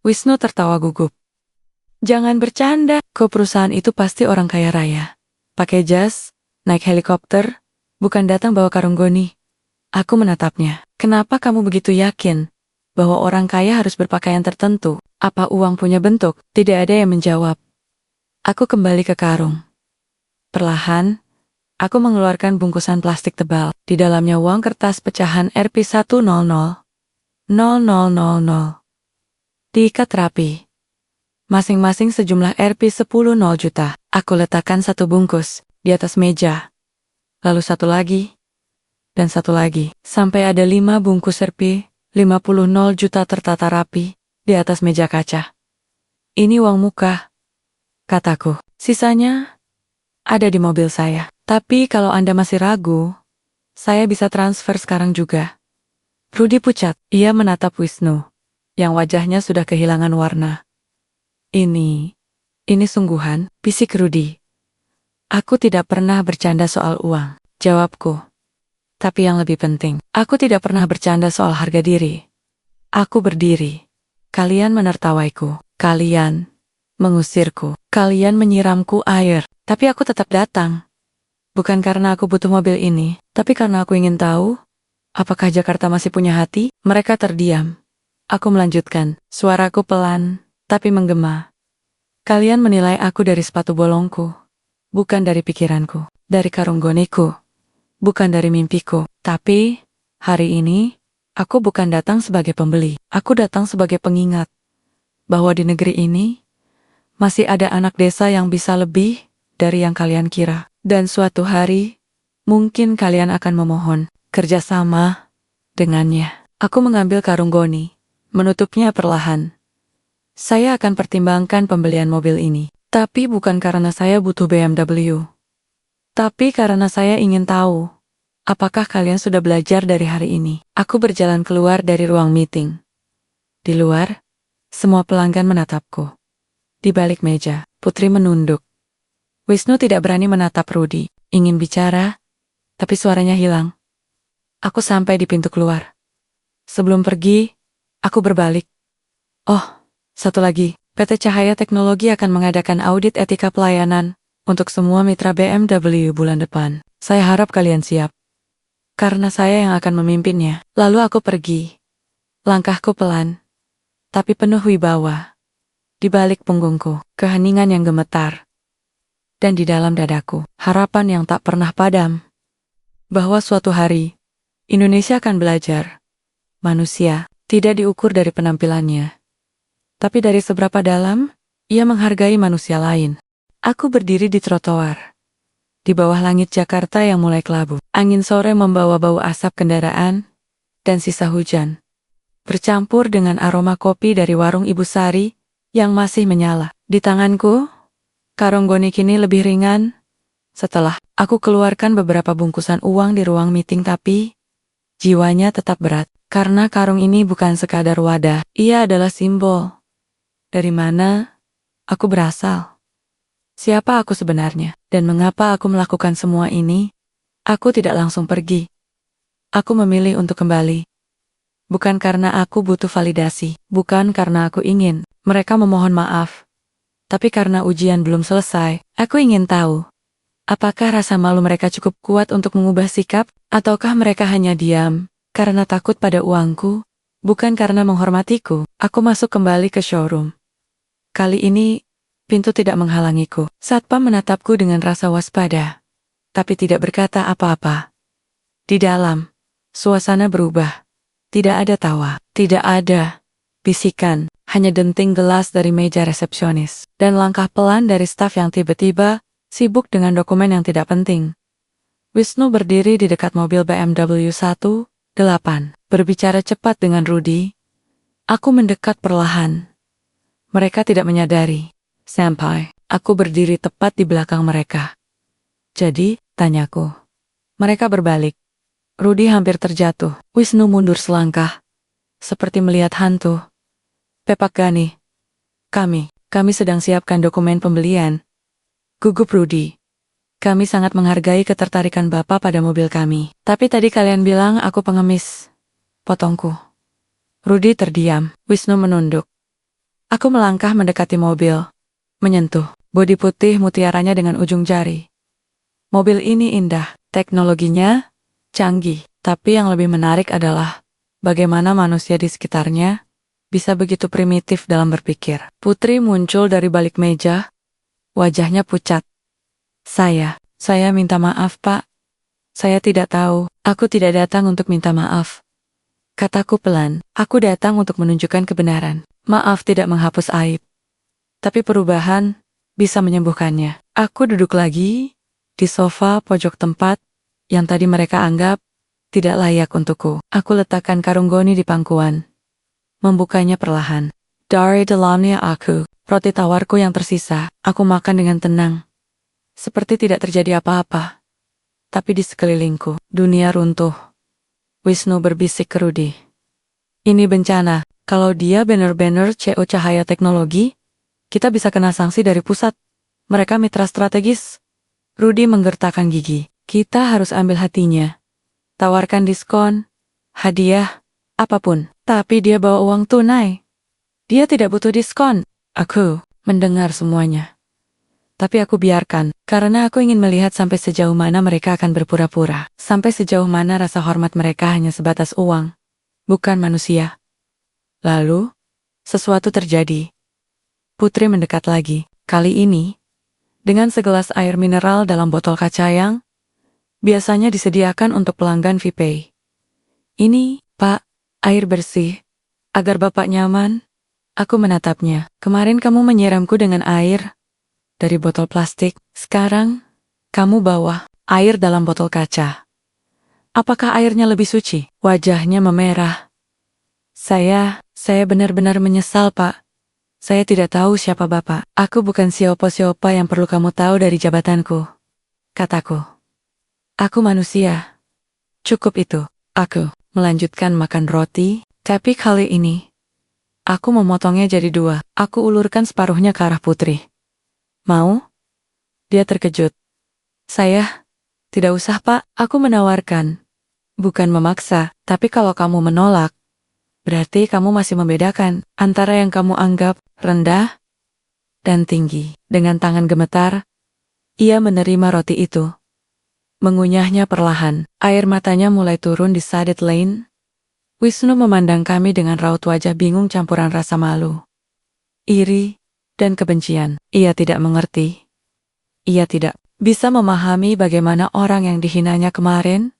A: Wisnu tertawa gugup. Jangan bercanda, perusahaan itu pasti orang kaya raya. Pakai jas, naik helikopter, bukan datang bawa karung goni. Aku menatapnya. Kenapa kamu begitu yakin bahwa orang kaya harus berpakaian tertentu? Apa uang punya bentuk? Tidak ada yang menjawab. Aku kembali ke karung. Perlahan, aku mengeluarkan bungkusan plastik tebal. Di dalamnya uang kertas pecahan Rp100. Diikat rapi. Masing-masing sejumlah Rp10 juta. Aku letakkan satu bungkus di atas meja. Lalu satu lagi. Dan satu lagi. Sampai ada 5 bungkus Rp50 juta tertata rapi di atas meja kaca. Ini uang muka, kataku. Sisanya ada di mobil saya. Tapi kalau Anda masih ragu, saya bisa transfer sekarang juga. Rudy pucat. Ia menatap Wisnu, yang wajahnya sudah kehilangan warna. Ini sungguhan, bisik Rudy. Aku tidak pernah bercanda soal uang, jawabku. Tapi yang lebih penting, aku tidak pernah bercanda soal harga diri. Aku berdiri. Kalian menertawaiku. Kalian mengusirku. Kalian menyiramku air. Tapi aku tetap datang. Bukan karena aku butuh mobil ini, tapi karena aku ingin tahu, apakah Jakarta masih punya hati? Mereka terdiam. Aku melanjutkan. Suaraku pelan, tapi menggema. Kalian menilai aku dari sepatu bolongku. Bukan dari pikiranku. Dari karung goniku. Bukan dari mimpiku. Tapi, hari ini, aku bukan datang sebagai pembeli. Aku datang sebagai pengingat. Bahwa di negeri ini, masih ada anak desa yang bisa lebih dari yang kalian kira. Dan suatu hari, mungkin kalian akan memohon kerjasama dengannya. Aku mengambil karung goni, menutupnya perlahan. Saya akan pertimbangkan pembelian mobil ini. Tapi bukan karena saya butuh BMW. Tapi karena saya ingin tahu, apakah kalian sudah belajar dari hari ini? Aku berjalan keluar dari ruang meeting. Di luar, semua pelanggan menatapku. Di balik meja, Putri menunduk. Wisnu tidak berani menatap Rudy. Ingin bicara, tapi suaranya hilang. Aku sampai di pintu keluar. Sebelum pergi, aku berbalik. Oh, satu lagi. PT Cahaya Teknologi akan mengadakan audit etika pelayanan untuk semua mitra BMW bulan depan. Saya harap kalian siap. Karena saya yang akan memimpinnya. Lalu aku pergi. Langkahku pelan, tapi penuh wibawa. Di balik punggungku, keheningan yang gemetar. Dan di dalam dadaku, harapan yang tak pernah padam. Bahwa suatu hari, Indonesia akan belajar. Manusia tidak diukur dari penampilannya. Tapi dari seberapa dalam, ia menghargai manusia lain. Aku berdiri di trotoar. Di bawah langit Jakarta yang mulai kelabu. Angin sore membawa bau asap kendaraan dan sisa hujan. Bercampur dengan aroma kopi dari warung Ibu Sari yang masih menyala. Di tanganku, karung goni kini lebih ringan. Setelah aku keluarkan beberapa bungkusan uang di ruang meeting, tapi jiwanya tetap berat. Karena karung ini bukan sekadar wadah, ia adalah simbol. Dari mana aku berasal? Siapa aku sebenarnya? Dan mengapa aku melakukan semua ini? Aku tidak langsung pergi. Aku memilih untuk kembali. Bukan karena aku butuh validasi. Bukan karena aku ingin mereka memohon maaf. Tapi karena ujian belum selesai. Aku ingin tahu, apakah rasa malu mereka cukup kuat untuk mengubah sikap? Ataukah mereka hanya diam karena takut pada uangku? Bukan karena menghormatiku. Aku masuk kembali ke showroom. Kali ini, pintu tidak menghalangiku. Satpam menatapku dengan rasa waspada, tapi tidak berkata apa-apa. Di dalam, suasana berubah. Tidak ada tawa, tidak ada bisikan, hanya denting gelas dari meja resepsionis, dan langkah pelan dari staf yang tiba-tiba sibuk dengan dokumen yang tidak penting. Wisnu berdiri di dekat mobil BMW 18, berbicara cepat dengan Rudy. Aku mendekat perlahan. Mereka tidak menyadari. Sampai, aku berdiri tepat di belakang mereka. Jadi, tanyaku. Mereka berbalik. Rudy hampir terjatuh. Wisnu mundur selangkah. Seperti melihat hantu. Pepak Gani. Kami sedang siapkan dokumen pembelian. Gugup Rudy. Kami sangat menghargai ketertarikan Bapak pada mobil kami. Tapi tadi kalian bilang aku pengemis. Potongku. Rudy terdiam. Wisnu menunduk. Aku melangkah mendekati mobil. Menyentuh bodi putih mutiaranya dengan ujung jari. Mobil ini indah. Teknologinya canggih. Tapi yang lebih menarik adalah bagaimana manusia di sekitarnya bisa begitu primitif dalam berpikir. Putri muncul dari balik meja. Wajahnya pucat. Saya minta maaf, Pak. Saya tidak tahu. Aku tidak datang untuk minta maaf. Kataku pelan. Aku datang untuk menunjukkan kebenaran. Maaf tidak menghapus aib. Tapi perubahan bisa menyembuhkannya. Aku duduk lagi di sofa pojok tempat yang tadi mereka anggap tidak layak untukku. Aku letakkan karung goni di pangkuan. Membukanya perlahan. Dari dalamnya roti tawarku yang tersisa, aku makan dengan tenang. Seperti tidak terjadi apa-apa. Tapi di sekelilingku, dunia runtuh. Wisnu berbisik ke Rudy. Ini bencana. Kalau dia benar-benar CO cahaya teknologi, kita bisa kena sanksi dari pusat. Mereka mitra strategis. Rudy menggertakkan gigi. Kita harus ambil hatinya. Tawarkan diskon, hadiah, apapun. Tapi dia bawa uang tunai. Dia tidak butuh diskon. Aku mendengar semuanya. Tapi aku biarkan, karena aku ingin melihat sampai sejauh mana mereka akan berpura-pura. Sampai sejauh mana rasa hormat mereka hanya sebatas uang, bukan manusia. Lalu, sesuatu terjadi. Putri mendekat lagi. Kali ini, dengan segelas air mineral dalam botol kaca yang biasanya disediakan untuk pelanggan VIP. Ini, Pak, air bersih. Agar Bapak nyaman. Aku menatapnya. Kemarin kamu menyiramku dengan air dari botol plastik. Sekarang, kamu bawa air dalam botol kaca. Apakah airnya lebih suci? Wajahnya memerah. Saya benar-benar menyesal, Pak. Saya tidak tahu siapa Bapak. Aku bukan siapa-siapa yang perlu kamu tahu dari jabatanku. Kataku. Aku manusia. Cukup itu. Aku melanjutkan makan roti, tapi kali ini, aku memotongnya jadi dua. Aku ulurkan separuhnya ke arah Putri. Mau? Dia terkejut. Saya, tidak usah Pak, aku menawarkan. Bukan memaksa, tapi kalau kamu menolak, berarti kamu masih membedakan antara yang kamu anggap rendah dan tinggi. Dengan tangan gemetar, ia menerima roti itu. Mengunyahnya perlahan, air matanya mulai turun di sadet lain. Wisnu memandang kami dengan raut wajah bingung campuran rasa malu, iri, dan kebencian. Ia tidak mengerti. Ia tidak bisa memahami bagaimana orang yang dihinanya kemarin,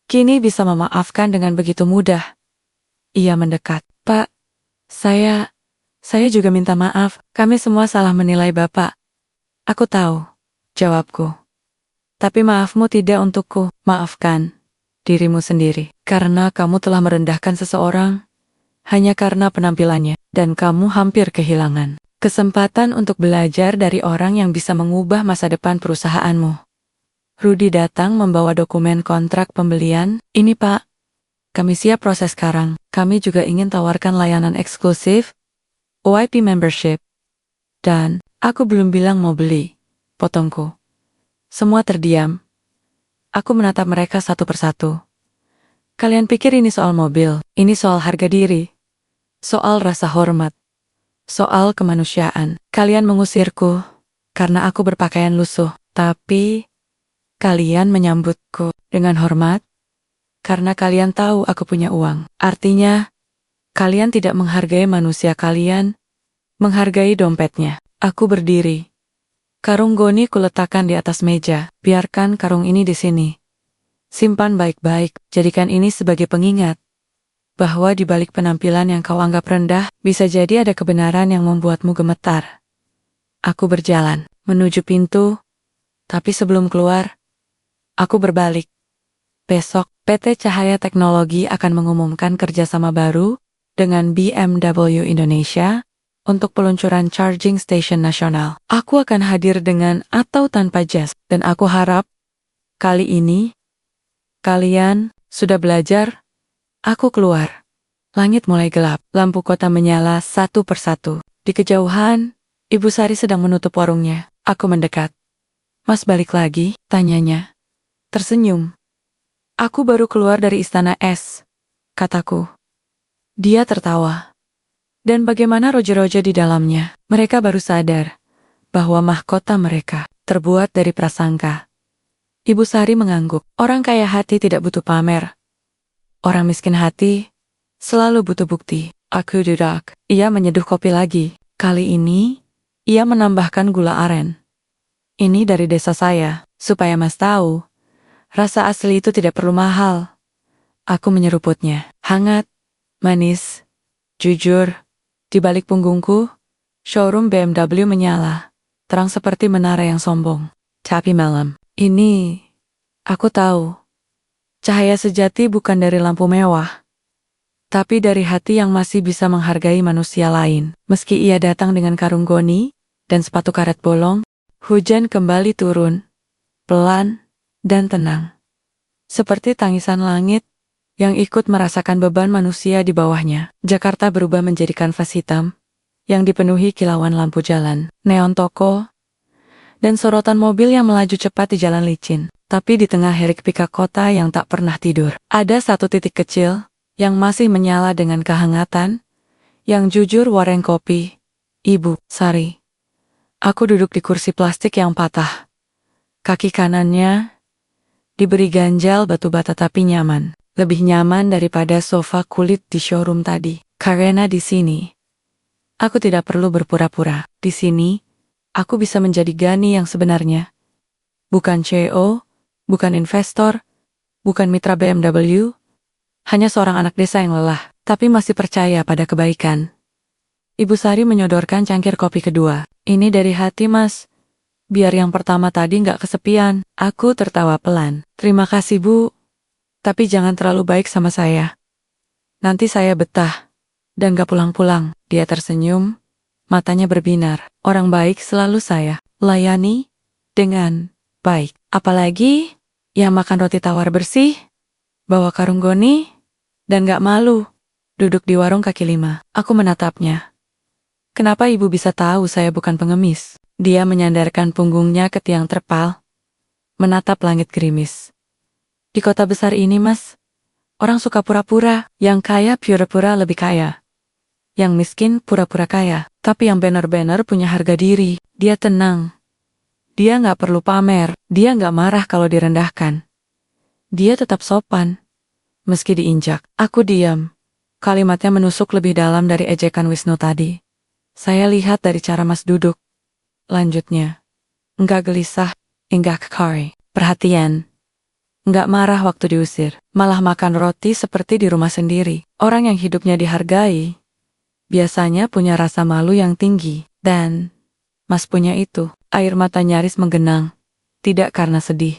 A: kini bisa memaafkan dengan begitu mudah. Ia mendekat. Pak, saya juga minta maaf, kami semua salah menilai Bapak. Aku tahu, jawabku. Tapi maafmu tidak untukku, maafkan dirimu sendiri. Karena kamu telah merendahkan seseorang hanya karena penampilannya, dan kamu hampir kehilangan kesempatan untuk belajar dari orang yang bisa mengubah masa depan perusahaanmu. Rudy datang membawa dokumen kontrak pembelian. Ini Pak, kami siap proses sekarang. Kami juga ingin tawarkan layanan eksklusif, VIP membership. Dan, aku belum bilang mau beli, potongku. Semua terdiam. Aku menatap mereka satu persatu. Kalian pikir ini soal mobil, ini soal harga diri, soal rasa hormat, soal kemanusiaan. Kalian mengusirku karena aku berpakaian lusuh, tapi kalian menyambutku dengan hormat karena kalian tahu aku punya uang. Artinya, kalian tidak menghargai manusia kalian Menghargai dompetnya. Aku berdiri. Karung Goni kuletakkan di atas meja. Biarkan karung ini di sini. Simpan baik-baik. Jadikan ini sebagai pengingat bahwa di balik penampilan yang kau anggap rendah, bisa jadi ada kebenaran yang membuatmu gemetar. Aku berjalan menuju pintu, tapi sebelum keluar, aku berbalik. Besok, PT Cahaya Teknologi akan mengumumkan kerjasama baru dengan BMW Indonesia untuk peluncuran charging station nasional. Aku akan hadir dengan atau tanpa jas, dan aku harap kali ini kalian sudah belajar. Aku keluar. Langit mulai gelap, lampu kota menyala satu persatu. Di kejauhan, Ibu Sari sedang menutup warungnya. Aku mendekat. Mas balik lagi? Tanyanya. Tersenyum. Aku baru keluar dari istana es, kataku. Dia tertawa. Dan bagaimana roja-roja di dalamnya? Mereka baru sadar bahwa mahkota mereka terbuat dari prasangka. Ibu Sari mengangguk. Orang kaya hati tidak butuh pamer. Orang miskin hati selalu butuh bukti. Aku duduk. Ia menyeduh kopi lagi. Kali ini, ia menambahkan gula aren. Ini dari desa saya, supaya Mas tahu. Rasa asli itu tidak perlu mahal. Aku menyeruputnya. Hangat, manis, jujur. Di balik punggungku, showroom BMW menyala. Terang seperti menara yang sombong. Tapi malam ini, aku tahu. Cahaya sejati bukan dari lampu mewah, tapi dari hati yang masih bisa menghargai manusia lain. Meski ia datang dengan karung Goni dan sepatu karet bolong, hujan kembali turun, pelan dan tenang. Seperti tangisan langit yang ikut merasakan beban manusia di bawahnya. Jakarta berubah menjadi kanvas hitam yang dipenuhi kilauan lampu jalan, neon toko, dan sorotan mobil yang melaju cepat di jalan licin. Tapi di tengah hiruk-pikuk kota yang tak pernah tidur, ada satu titik kecil yang masih menyala dengan kehangatan, yang jujur wareng kopi. Ibu Sari. Aku duduk di kursi plastik yang patah. Kaki kanannya diberi ganjal batu bata tapi nyaman. Lebih nyaman daripada sofa kulit di showroom tadi. Karena di sini, aku tidak perlu berpura-pura. Di sini, aku bisa menjadi Gani yang sebenarnya. Bukan CEO, bukan investor, bukan mitra BMW, hanya seorang anak desa yang lelah, tapi masih percaya pada kebaikan. Ibu Sari menyodorkan cangkir kopi kedua. Ini dari hati, Mas. Biar yang pertama tadi nggak kesepian. Aku tertawa pelan. Terima kasih, Bu. Tapi jangan terlalu baik sama saya. Nanti saya betah dan gak pulang-pulang. Dia tersenyum, matanya berbinar. Orang baik selalu saya layani dengan baik. Apalagi yang makan roti tawar bersih, bawa karung Goni, dan gak malu duduk di warung kaki lima. Aku menatapnya. Kenapa ibu bisa tahu saya bukan pengemis? Dia menyandarkan punggungnya ke tiang terpal, menatap langit gerimis. Di kota besar ini, Mas, orang suka pura-pura. Yang kaya pura-pura lebih kaya. Yang miskin pura-pura kaya. Tapi yang benar-benar punya harga diri, dia tenang. Dia nggak perlu pamer. Dia nggak marah kalau direndahkan. Dia tetap sopan. Meski diinjak. Aku diam. Kalimatnya menusuk lebih dalam dari ejekan Wisnu tadi. Saya lihat dari cara Mas duduk. Lanjutnya. Enggak gelisah, enggak kekari. Perhatian. Enggak marah waktu diusir, malah makan roti seperti di rumah sendiri. Orang yang hidupnya dihargai, biasanya punya rasa malu yang tinggi. Dan Mas punya itu. Air mata nyaris menggenang. Tidak karena sedih,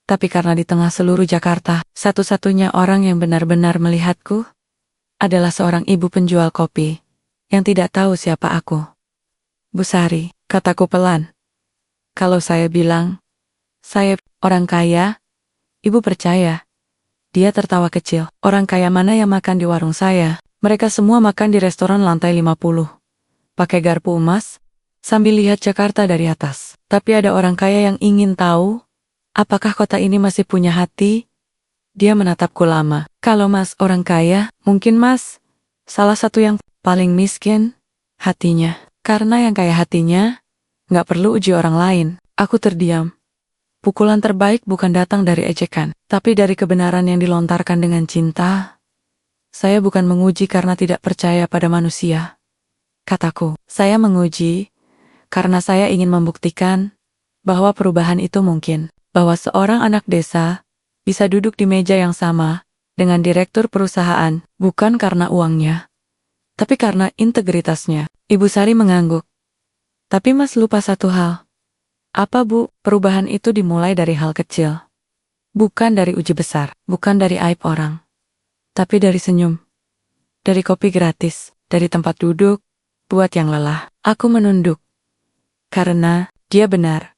A: tapi karena di tengah seluruh Jakarta, satu-satunya orang yang benar-benar melihatku adalah seorang ibu penjual kopi yang tidak tahu siapa aku. Bu Sari, kataku pelan. Kalau saya bilang, saya orang kaya, ibu percaya. Dia tertawa kecil. Orang kaya mana yang makan di warung saya? Mereka semua makan di restoran lantai 50. Pakai garpu emas, sambil lihat Jakarta dari atas. Tapi ada orang kaya yang ingin tahu, apakah kota ini masih punya hati? Dia menatapku lama. Kalau Mas orang kaya, mungkin Mas salah satu yang paling miskin hatinya. Karena yang kaya hatinya nggak perlu uji orang lain. Aku terdiam. Pukulan terbaik bukan datang dari ejekan, tapi dari kebenaran yang dilontarkan dengan cinta. Saya bukan menguji karena tidak percaya pada manusia. kataku. Saya menguji, karena saya ingin membuktikan bahwa perubahan itu mungkin. Bahwa seorang anak desa bisa duduk di meja yang sama dengan direktur perusahaan, bukan karena uangnya, tapi karena integritasnya. Ibu Sari mengangguk. Tapi Mas lupa satu hal. Apa Bu? Perubahan itu dimulai dari hal kecil. Bukan dari uji besar, bukan dari aib orang. Tapi dari senyum. Dari kopi gratis, dari tempat duduk, buat yang lelah. Aku menunduk. Karena, dia benar.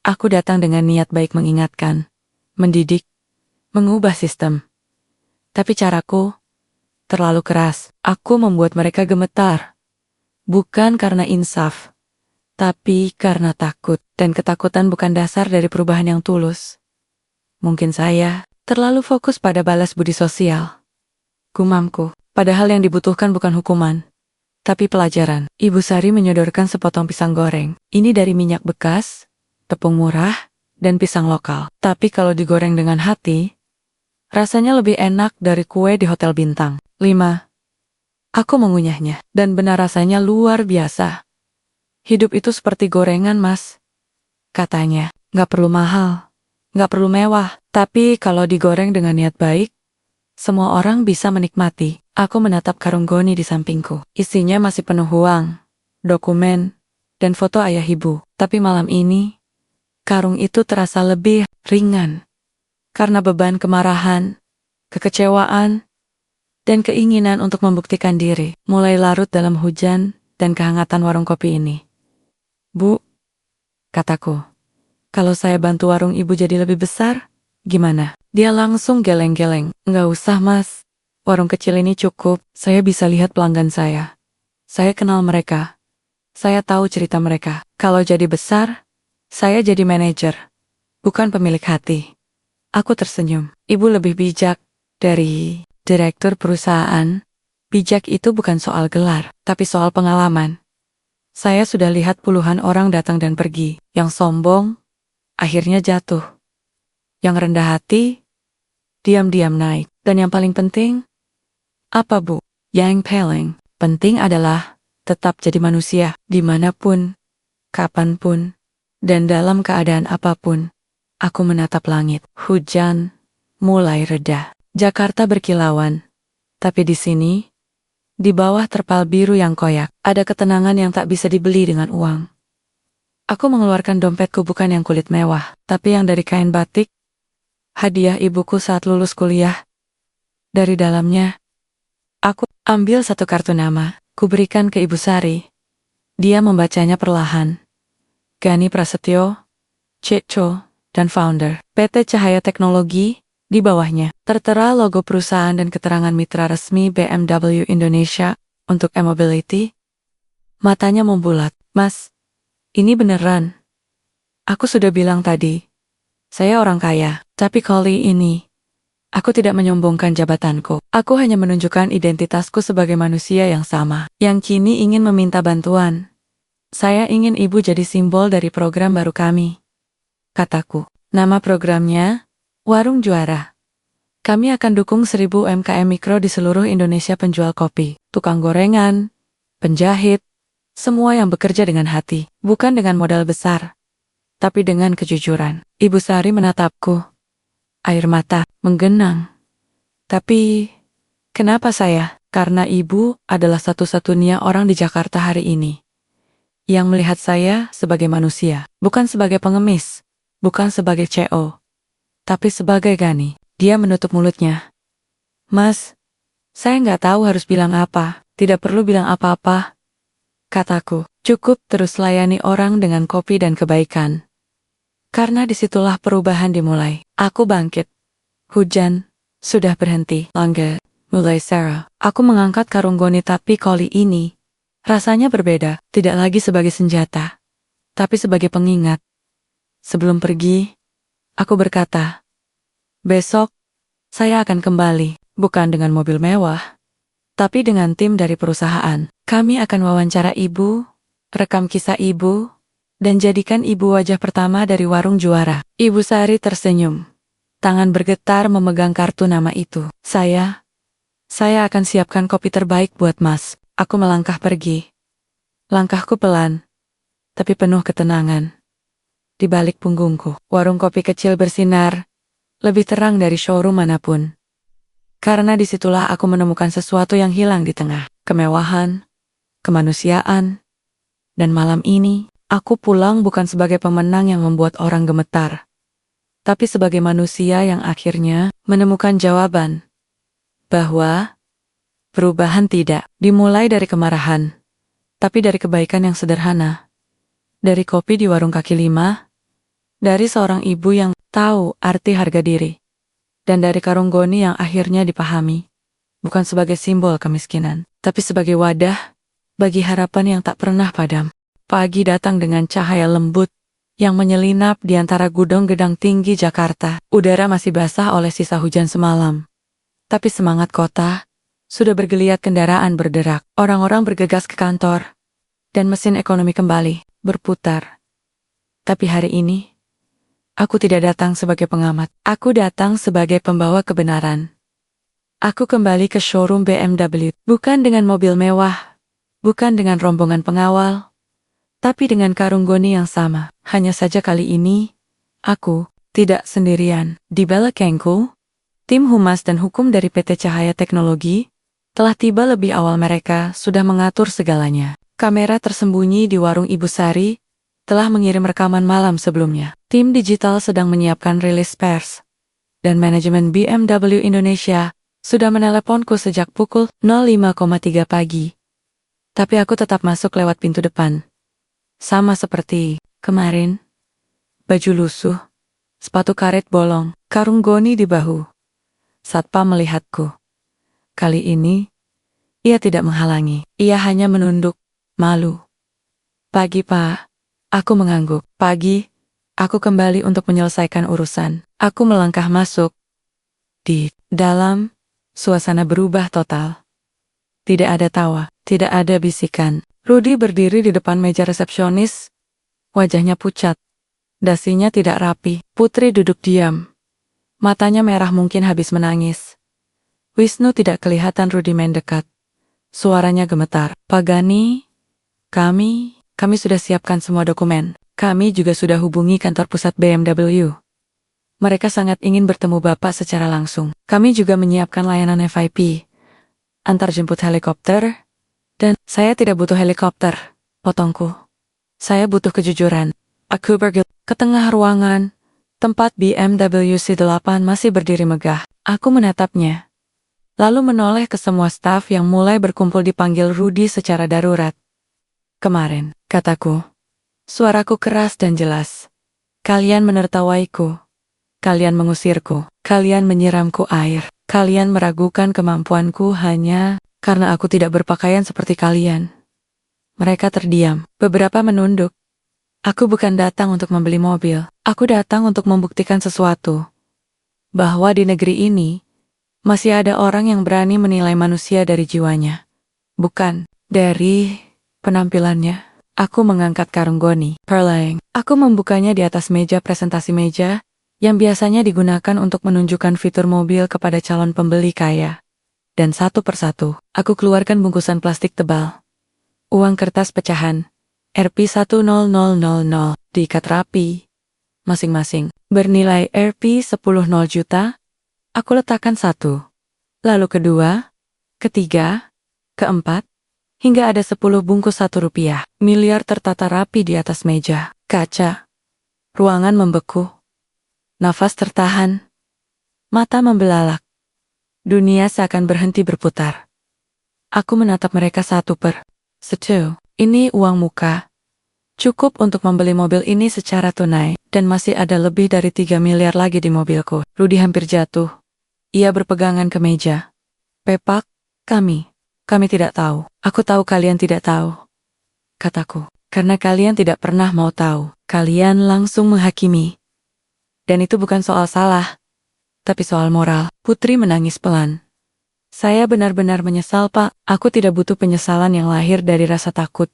A: Aku datang dengan niat baik mengingatkan, mendidik, mengubah sistem. Tapi caraku terlalu keras. Aku membuat mereka gemetar. Bukan karena insaf, tapi karena takut. Dan ketakutan bukan dasar dari perubahan yang tulus. Mungkin saya terlalu fokus pada balas budi sosial. Gumamku, padahal yang dibutuhkan bukan hukuman, tapi pelajaran. Ibu Sari menyodorkan sepotong pisang goreng. Ini dari minyak bekas, tepung murah, dan pisang lokal. Tapi kalau digoreng dengan hati, rasanya lebih enak dari kue di hotel bintang 5. Aku mengunyahnya, dan benar rasanya luar biasa. Hidup itu seperti gorengan, Mas. Katanya, nggak perlu mahal, nggak perlu mewah, tapi kalau digoreng dengan niat baik, semua orang bisa menikmati. Aku menatap karung goni di sampingku. Isinya masih penuh uang, dokumen, dan foto ayah ibu. Tapi malam ini, karung itu terasa lebih ringan. Karena beban kemarahan, kekecewaan, dan keinginan untuk membuktikan diri mulai larut dalam hujan dan kehangatan warung kopi ini. Bu, kataku, kalau saya bantu warung ibu jadi lebih besar, gimana? Dia langsung geleng-geleng. Nggak usah, Mas. Warung kecil ini cukup, saya bisa lihat pelanggan saya. Saya kenal mereka. Saya tahu cerita mereka. Kalau jadi besar, saya jadi manajer, bukan pemilik hati. Aku tersenyum. Ibu lebih bijak dari direktur perusahaan. Bijak itu bukan soal gelar, tapi soal pengalaman. Saya sudah lihat puluhan orang datang dan pergi. Yang sombong, akhirnya jatuh. Yang rendah hati, diam-diam naik. Dan yang paling penting, apa Bu? Yang paling penting adalah tetap jadi manusia, dimanapun, kapanpun, dan dalam keadaan apapun. Aku menatap langit. Hujan mulai reda. Jakarta berkilauan. Tapi di sini, di bawah terpal biru yang koyak, ada ketenangan yang tak bisa dibeli dengan uang. Aku mengeluarkan dompetku bukan yang kulit mewah, tapi yang dari kain batik. Hadiah ibuku saat lulus kuliah. Dari dalamnya, aku ambil satu kartu nama, kuberikan ke Ibu Sari. Dia membacanya perlahan. Gani Prasetyo, CEO, dan founder PT Cahaya Teknologi. Di bawahnya, tertera logo perusahaan dan keterangan mitra resmi BMW Indonesia untuk e-mobility. Matanya membulat. Mas, ini beneran. Aku sudah bilang tadi, saya orang kaya, tapi kali ini, aku tidak menyombongkan jabatanku. Aku hanya menunjukkan identitasku sebagai manusia yang sama, yang kini ingin meminta bantuan. Saya ingin ibu jadi simbol dari program baru kami. Kataku, nama programnya, Warung Juara. Kami akan dukung 1000 UMKM mikro di seluruh Indonesia penjual kopi, tukang gorengan, penjahit, semua yang bekerja dengan hati, bukan dengan modal besar, tapi dengan kejujuran. Ibu Sari menatapku. Air mata menggenang. Tapi, kenapa saya? Karena ibu adalah satu-satunya orang di Jakarta hari ini yang melihat saya sebagai manusia, bukan sebagai pengemis, bukan sebagai CEO, tapi sebagai Gani. Dia menutup mulutnya. Mas, saya nggak tahu harus bilang apa, tidak perlu bilang apa-apa. Kataku, cukup terus layani orang dengan kopi dan kebaikan. Karena disitulah perubahan dimulai. Aku bangkit. Hujan sudah berhenti. Langga, mulai Sarah. Aku mengangkat karung goni tapi kali ini, rasanya berbeda, tidak lagi sebagai senjata, tapi sebagai pengingat. Sebelum pergi, aku berkata, besok, saya akan kembali, bukan dengan mobil mewah, tapi dengan tim dari perusahaan. Kami akan wawancara ibu, rekam kisah ibu, dan jadikan ibu wajah pertama dari Warung Juara. Ibu Sari tersenyum. Tangan bergetar memegang kartu nama itu. Saya akan siapkan kopi terbaik buat Mas. Aku melangkah pergi. Langkahku pelan, tapi penuh ketenangan. Di balik punggungku, warung kopi kecil bersinar, lebih terang dari showroom manapun. Karena disitulah aku menemukan sesuatu yang hilang di tengah kemewahan, kemanusiaan, dan malam ini, aku pulang bukan sebagai pemenang yang membuat orang gemetar, tapi sebagai manusia yang akhirnya menemukan jawaban bahwa perubahan tidak dimulai dari kemarahan, tapi dari kebaikan yang sederhana. Dari kopi di warung kaki lima, dari seorang ibu yang tahu arti harga diri, dan dari karung goni yang akhirnya dipahami, bukan sebagai simbol kemiskinan, tapi sebagai wadah bagi harapan yang tak pernah padam. Pagi datang dengan cahaya lembut yang menyelinap di antara gedung-gedung tinggi Jakarta. Udara masih basah oleh sisa hujan semalam. Tapi semangat kota sudah bergeliat, kendaraan berderak, orang-orang bergegas ke kantor, dan mesin ekonomi kembali berputar. Tapi hari ini, aku tidak datang sebagai pengamat. Aku datang sebagai pembawa kebenaran. Aku kembali ke showroom BMW, bukan dengan mobil mewah, bukan dengan rombongan pengawal, tapi dengan karung goni yang sama. Hanya saja kali ini, aku tidak sendirian. Di belakangku, tim humas dan hukum dari PT Cahaya Teknologi telah tiba lebih awal. Mereka sudah mengatur segalanya. Kamera tersembunyi di warung Ibu Sari telah mengirim rekaman malam sebelumnya. Tim digital sedang menyiapkan rilis pers, dan manajemen BMW Indonesia sudah meneleponku sejak pukul 05.3 pagi. Tapi aku tetap masuk lewat pintu depan. Sama seperti kemarin, baju lusuh, sepatu karet bolong, karung goni di bahu. Satpam melihatku. Kali ini, ia tidak menghalangi. Ia hanya menunduk, malu. Pagi, Pak. Aku mengangguk. Pagi, aku kembali untuk menyelesaikan urusan. Aku melangkah masuk. Di dalam, suasana berubah total. Tidak ada tawa, tidak ada bisikan. Rudy berdiri di depan meja resepsionis. Wajahnya pucat. Dasinya tidak rapi. Putri duduk diam. Matanya merah, mungkin habis menangis. Wisnu tidak kelihatan. Rudy mendekat. Suaranya gemetar. Pak Gani, kami sudah siapkan semua dokumen. Kami juga sudah hubungi kantor pusat BMW. Mereka sangat ingin bertemu Bapak secara langsung. Kami juga menyiapkan layanan FIP, antar jemput helikopter, dan saya tidak butuh helikopter, potongku. Saya butuh kejujuran. Aku bergelut ke tengah ruangan. Tempat BMW C8 masih berdiri megah. Aku menatapnya, lalu menoleh ke semua staf yang mulai berkumpul. Dipanggil Rudy secara darurat. Kemarin, kataku. Suaraku keras dan jelas. Kalian menertawaiku. Kalian mengusirku. Kalian menyiramku air. Kalian meragukan kemampuanku hanya karena aku tidak berpakaian seperti kalian. Mereka terdiam. Beberapa menunduk. Aku bukan datang untuk membeli mobil. Aku datang untuk membuktikan sesuatu. Bahwa di negeri ini, masih ada orang yang berani menilai manusia dari jiwanya, bukan dari penampilannya. Aku mengangkat karung goni. Perlahan, aku membukanya di atas meja presentasi, meja yang biasanya digunakan untuk menunjukkan fitur mobil kepada calon pembeli kaya. Dan satu persatu, aku keluarkan bungkusan plastik tebal. Uang kertas pecahan, Rp10.000, diikat rapi, masing-masing bernilai Rp10 juta. Aku letakkan satu, lalu kedua, ketiga, keempat, hingga ada 10 bungkus Rp1. Miliar tertata rapi di atas meja. Kaca. Ruangan membeku. Nafas tertahan. Mata membelalak. Dunia seakan berhenti berputar. Aku menatap mereka satu per satu. Ini uang muka. Cukup untuk membeli mobil ini secara tunai, dan masih ada lebih dari 3 miliar lagi di mobilku. Rudy hampir jatuh. Ia berpegangan ke meja. Pepak, kami tidak tahu. Aku tahu kalian tidak tahu, kataku. Karena kalian tidak pernah mau tahu. Kalian langsung menghakimi. Dan itu bukan soal salah, tapi soal moral. Putri menangis pelan. Saya benar-benar menyesal, Pak. Aku tidak butuh penyesalan yang lahir dari rasa takut,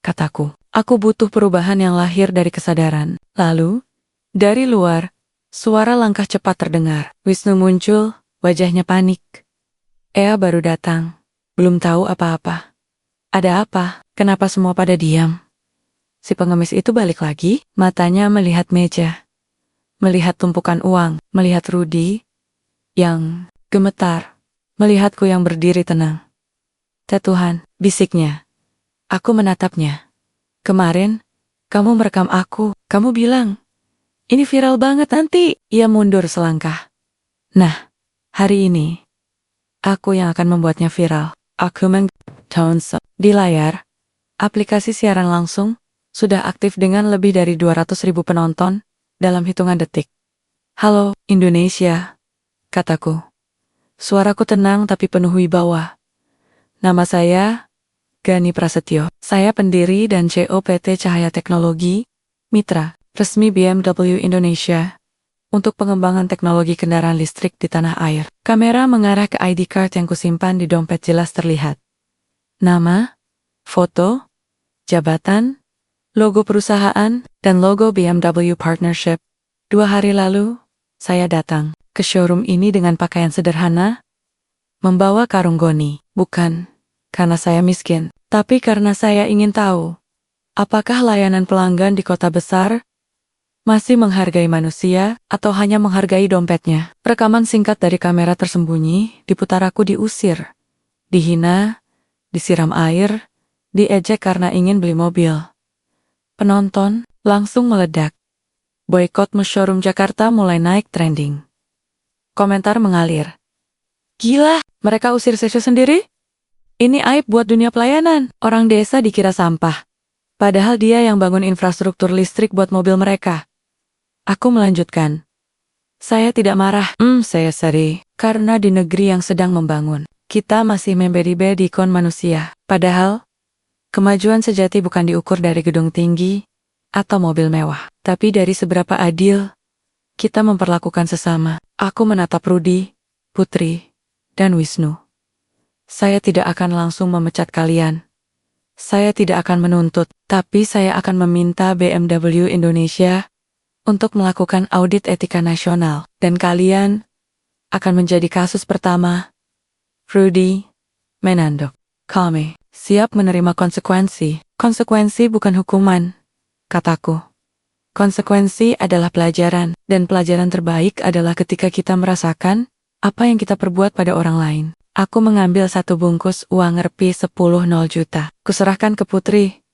A: kataku. Aku butuh perubahan yang lahir dari kesadaran. Lalu, dari luar, suara langkah cepat terdengar. Wisnu muncul, wajahnya panik. Ea baru datang. Belum tahu apa-apa. Ada apa? Kenapa semua pada diam? Si pengemis itu balik lagi, matanya melihat meja, melihat tumpukan uang, melihat Rudy yang gemetar, melihatku yang berdiri tenang. Tuhan, bisiknya. Aku menatapnya. Kemarin, kamu merekam aku, kamu bilang, ini viral banget nanti. Ia mundur selangkah. Nah, hari ini, aku yang akan membuatnya viral. Aku Tones di layar, aplikasi siaran langsung, sudah aktif dengan lebih dari 200.000 penonton dalam hitungan detik. Halo, Indonesia, kataku. Suaraku tenang tapi penuh wibawa. Nama saya Gani Prasetyo. Saya pendiri dan CEO PT Cahaya Teknologi, mitra resmi BMW Indonesia, untuk pengembangan teknologi kendaraan listrik di tanah air. Kamera mengarah ke ID card yang kusimpan di dompet jelas terlihat. Nama, foto, jabatan, logo perusahaan, dan logo BMW Partnership. 2 hari lalu, saya datang ke showroom ini dengan pakaian sederhana, membawa karung goni. Bukan karena saya miskin, tapi karena saya ingin tahu, apakah layanan pelanggan di kota besar masih menghargai manusia atau hanya menghargai dompetnya. Rekaman singkat dari kamera tersembunyi, diputar aku diusir, dihina, disiram air, diejek karena ingin beli mobil. Penonton langsung meledak. Boykot showroom Jakarta mulai naik trending. Komentar mengalir. Gila, mereka usir Sesho sendiri? Ini aib buat dunia pelayanan. Orang desa dikira sampah. Padahal dia yang bangun infrastruktur listrik buat mobil mereka. Aku melanjutkan. Saya tidak marah. Saya sedih. Karena di negeri yang sedang membangun, kita masih membedi-bedikan manusia. Padahal, kemajuan sejati bukan diukur dari gedung tinggi atau mobil mewah, tapi dari seberapa adil kita memperlakukan sesama. Aku menatap Rudy, Putri, dan Wisnu. Saya tidak akan langsung memecat kalian. Saya tidak akan menuntut, tapi saya akan meminta BMW Indonesia untuk melakukan audit etika nasional. Dan kalian akan menjadi kasus pertama. Rudy menanduk. Kami siap menerima konsekuensi. Konsekuensi bukan hukuman, kataku. Konsekuensi adalah pelajaran, dan pelajaran terbaik adalah ketika kita merasakan apa yang kita perbuat pada orang lain. Aku mengambil 1 bungkus uang Rp 10 juta. Kuserahkan ke Putri.